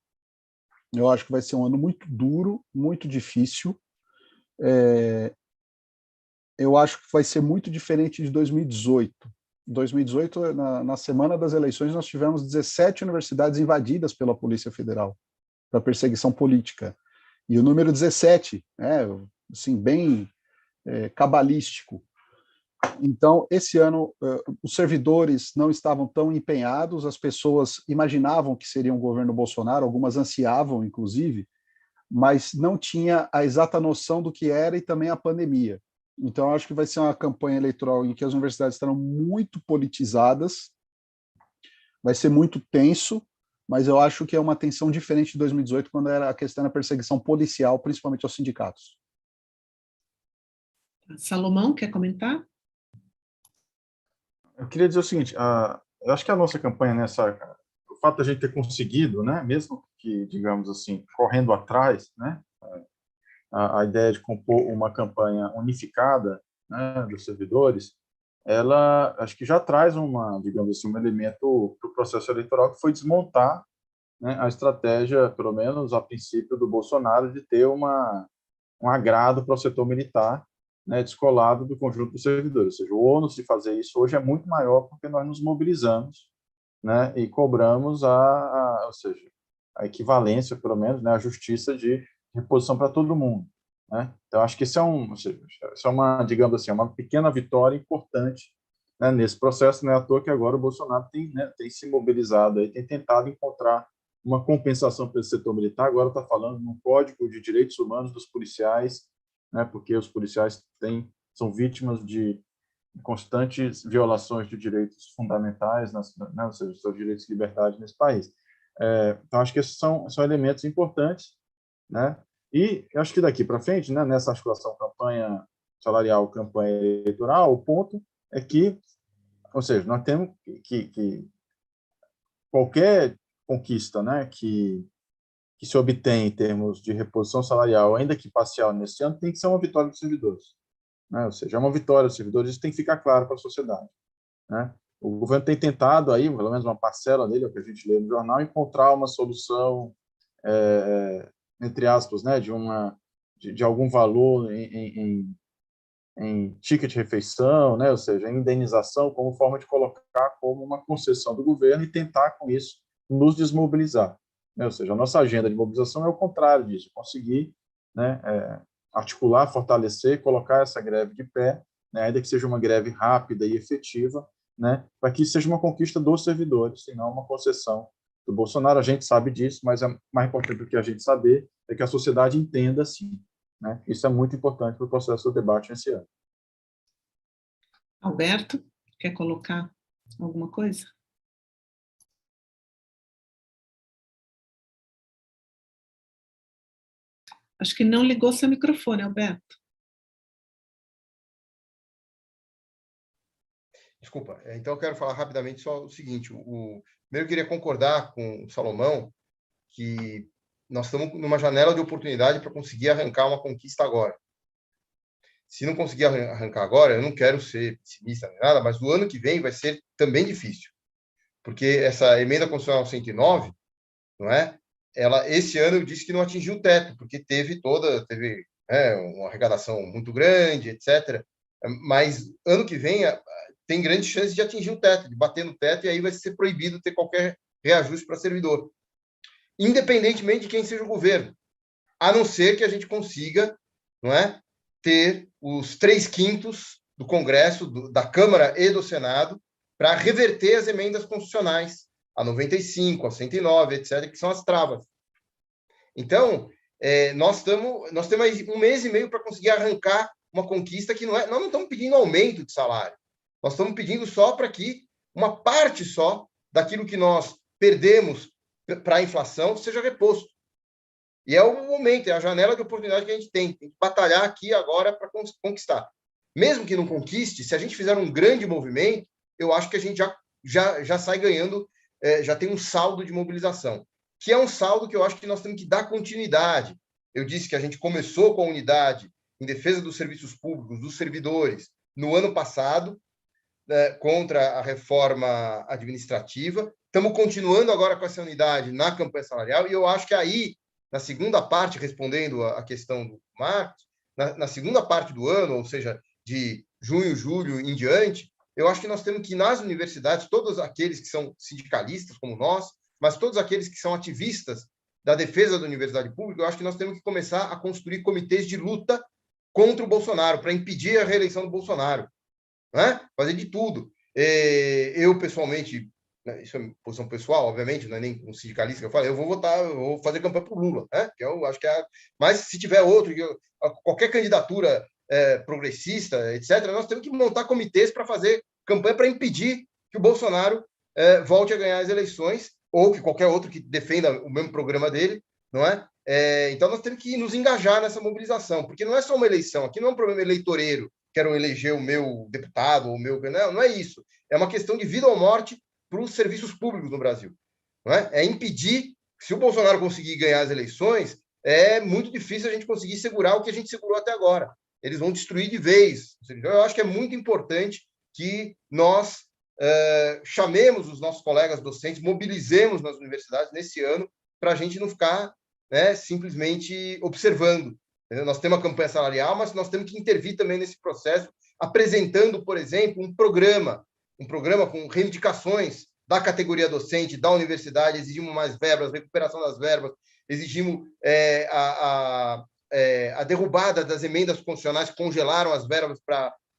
eu acho que vai ser um ano muito duro, muito difícil. Eu acho que vai ser muito diferente de 2018. Em 2018, na semana das eleições, nós tivemos 17 universidades invadidas pela Polícia Federal para perseguição política. E o número 17, assim, bem cabalístico. Então, esse ano, os servidores não estavam tão empenhados, as pessoas imaginavam que seria um governo Bolsonaro, algumas ansiavam, inclusive, mas não tinha a exata noção do que era e também a pandemia. Então, acho que vai ser uma campanha eleitoral em que as universidades estarão muito politizadas, vai ser muito tenso, mas eu acho que é uma tensão diferente de 2018, quando era a questão da perseguição policial, principalmente aos sindicatos. Salomão, quer comentar? Eu queria dizer o seguinte, eu acho que a nossa campanha o fato de a gente ter conseguido, né, mesmo que, digamos assim, correndo atrás, né, a ideia de compor uma campanha unificada, né, dos servidores, ela acho que já traz digamos assim, um elemento para o processo eleitoral que foi desmontar, né, a estratégia, pelo menos a princípio, do Bolsonaro de ter um agrado para o setor militar, né, descolado do conjunto dos servidores. Ou seja, o ônus de fazer isso hoje é muito maior porque nós nos mobilizamos, né, e cobramos ou seja, a equivalência, pelo menos, né, a justiça de reposição para todo mundo. Né? Então, acho que isso é uma, digamos assim, uma pequena vitória importante, né, nesse processo. Não é à toa que agora o Bolsonaro tem se mobilizado, tem tentado encontrar uma compensação para esse setor militar. Agora está falando no Código de Direitos Humanos dos policiais, né, porque os policiais são vítimas de constantes violações de direitos fundamentais, né, ou seja, seus direitos de liberdade nesse país. Então, acho que esses são elementos importantes, né? E eu acho que daqui para frente, né, nessa articulação campanha salarial, campanha eleitoral, o ponto é que Ou seja, nós temos que qualquer conquista, né, que se obtém em termos de reposição salarial, ainda que parcial nesse ano, tem que ser uma vitória dos servidores, né? Ou seja, é uma vitória dos servidores, isso tem que ficar claro para a sociedade, né? O governo tem tentado aí, pelo menos uma parcela dele, é o que a gente lê no jornal, encontrar uma solução, entre aspas, né, de algum valor em ticket de refeição, né, ou seja, em indenização, como forma de colocar como uma concessão do governo e tentar, com isso, nos desmobilizar, né? Ou seja, a nossa agenda de mobilização é o contrário disso, conseguir, né, articular, fortalecer, colocar essa greve de pé, né, ainda que seja uma greve rápida e efetiva, né, para que seja uma conquista dos servidores, e não uma concessão do Bolsonaro. A gente sabe disso, mas é mais importante do que a gente saber é que a sociedade entenda, sim, né? Isso é muito importante para o processo do debate nesse ano. Alberto, quer colocar alguma coisa? Acho que não ligou seu microfone, Alberto. Desculpa, então eu quero falar rapidamente só o seguinte, primeiro eu queria concordar com o Salomão que nós estamos numa janela de oportunidade para conseguir arrancar uma conquista agora. Se não conseguir arrancar agora, eu não quero ser pessimista nem nada, mas o ano que vem vai ser também difícil, porque essa emenda constitucional 109, não é? Ela, esse ano eu disse que não atingiu o teto, porque teve uma arrecadação muito grande, etc. Mas ano que vem tem grande chance de atingir o teto, de bater no teto, e aí vai ser proibido ter qualquer reajuste para servidor, independentemente de quem seja o governo, a não ser que a gente consiga, não é, ter os 3/5 do Congresso, da Câmara e do Senado, para reverter as emendas constitucionais, a 95, a 109, etc., que são as travas. Então, nós temos aí 1 mês e meio para conseguir arrancar uma conquista que nós não estamos pedindo aumento de salário, nós estamos pedindo só para que uma parte só daquilo que nós perdemos para a inflação seja reposto. E é o momento, é a janela de oportunidade que a gente tem que batalhar aqui agora para conquistar. Mesmo que não conquiste, se a gente fizer um grande movimento, eu acho que a gente já sai ganhando, já tem um saldo de mobilização, que é um saldo que eu acho que nós temos que dar continuidade. Eu disse que a gente começou com a unidade em defesa dos serviços públicos, dos servidores, no ano passado, contra a reforma administrativa. Estamos continuando agora com essa unidade na campanha salarial, e eu acho que aí, na segunda parte, respondendo a questão do Marcos, na segunda parte do ano, ou seja, de junho, julho em diante, eu acho que nós temos que, nas universidades, todos aqueles que são sindicalistas como nós, mas todos aqueles que são ativistas da defesa da universidade pública, eu acho que nós temos que começar a construir comitês de luta contra o Bolsonaro, para impedir a reeleição do Bolsonaro, né? Fazer de tudo. Eu, pessoalmente, isso é posição pessoal, obviamente, não é nem um sindicalista que eu falo, eu vou votar, eu vou fazer campanha para o Lula, né? Que eu acho que mas se tiver outro, qualquer candidatura progressista, etc., nós temos que montar comitês para fazer campanha para impedir que o Bolsonaro volte a ganhar as eleições, ou que qualquer outro que defenda o mesmo programa dele, não é? Então nós temos que nos engajar nessa mobilização, porque não é só uma eleição, aqui não é um problema eleitoreiro, quero eleger o meu deputado, ou o meu... Não é isso. É uma questão de vida ou morte para os serviços públicos no Brasil. Não é? É impedir, se o Bolsonaro conseguir ganhar as eleições, é muito difícil a gente conseguir segurar o que a gente segurou até agora. Eles vão destruir de vez. Então, eu acho que é muito importante que nós chamemos os nossos colegas docentes, mobilizemos nas universidades nesse ano, para a gente não ficar, né, simplesmente observando. Nós temos a campanha salarial, mas nós temos que intervir também nesse processo, apresentando, por exemplo, um programa com reivindicações da categoria docente, da universidade, exigimos mais verbas, recuperação das verbas, exigimos a derrubada das emendas constitucionais que congelaram as verbas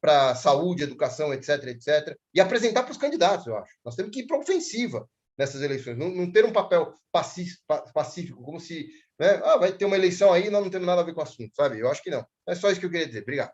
para saúde, educação, etc., etc., e apresentar para os candidatos, eu acho. Nós temos que ir para a ofensiva nessas eleições, não ter um papel pacífico, como se, né, vai ter uma eleição aí e nós não temos nada a ver com o assunto, sabe? Eu acho que não. É só isso que eu queria dizer. Obrigado.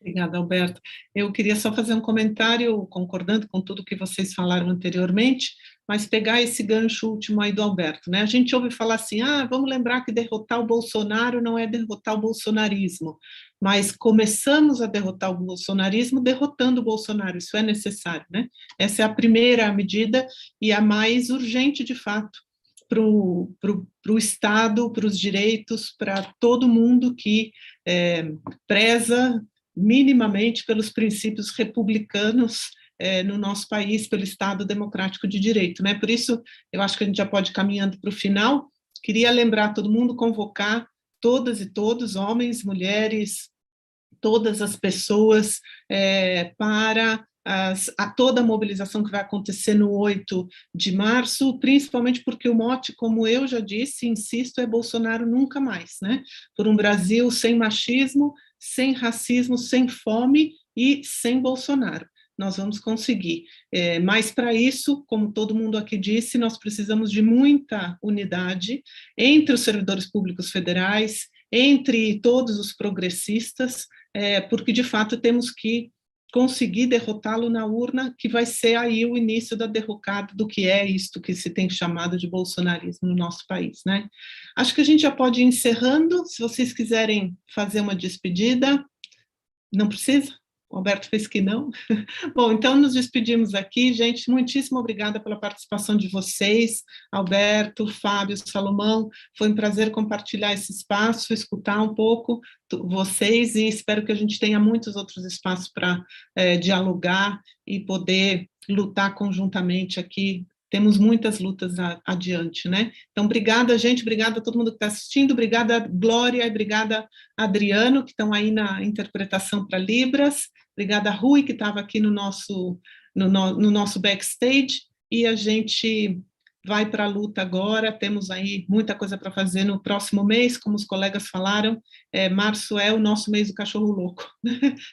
Obrigada, Alberto. Eu queria só fazer um comentário, concordando com tudo que vocês falaram anteriormente, mas pegar esse gancho último aí do Alberto, né? A gente ouve falar assim, vamos lembrar que derrotar o Bolsonaro não é derrotar o bolsonarismo, mas começamos a derrotar o bolsonarismo derrotando o Bolsonaro, isso é necessário, né? Essa é a primeira medida e a mais urgente, de fato, para o Estado, para os direitos, para todo mundo que preza minimamente pelos princípios republicanos no nosso país, pelo Estado democrático de direito, né? Por isso, eu acho que a gente já pode ir caminhando para o final. Queria lembrar todo mundo, convocar todas e todos, homens, mulheres, todas as pessoas para a toda a mobilização que vai acontecer no 8 de março, principalmente porque o mote, como eu já disse, insisto, é Bolsonaro nunca mais, né? Por um Brasil sem machismo, sem racismo, sem fome e sem Bolsonaro. Nós vamos conseguir. Mas, para isso, como todo mundo aqui disse, nós precisamos de muita unidade entre os servidores públicos federais, entre todos os progressistas, porque, de fato, temos que conseguir derrotá-lo na urna, que vai ser aí o início da derrocada do que é isto que se tem chamado de bolsonarismo no nosso país, né? Acho que a gente já pode ir encerrando, se vocês quiserem fazer uma despedida. Não precisa? O Alberto fez que não. Bom, então nos despedimos aqui, gente. Muitíssimo obrigada pela participação de vocês, Alberto, Fábio, Salomão. Foi um prazer compartilhar esse espaço, escutar um pouco vocês e espero que a gente tenha muitos outros espaços para dialogar e poder lutar conjuntamente aqui. Temos muitas lutas adiante, né? Então, obrigada, gente, obrigada a todo mundo que está assistindo, obrigada, Glória, e obrigada, Adriano, que estão aí na interpretação para Libras, obrigada, Rui, que estava aqui no nosso backstage, e a gente vai para a luta agora, temos aí muita coisa para fazer no próximo mês, como os colegas falaram, março é o nosso mês do cachorro louco,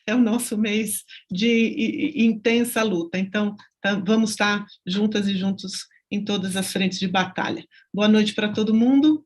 é o nosso mês de intensa luta, então, vamos estar juntas e juntos em todas as frentes de batalha. Boa noite para todo mundo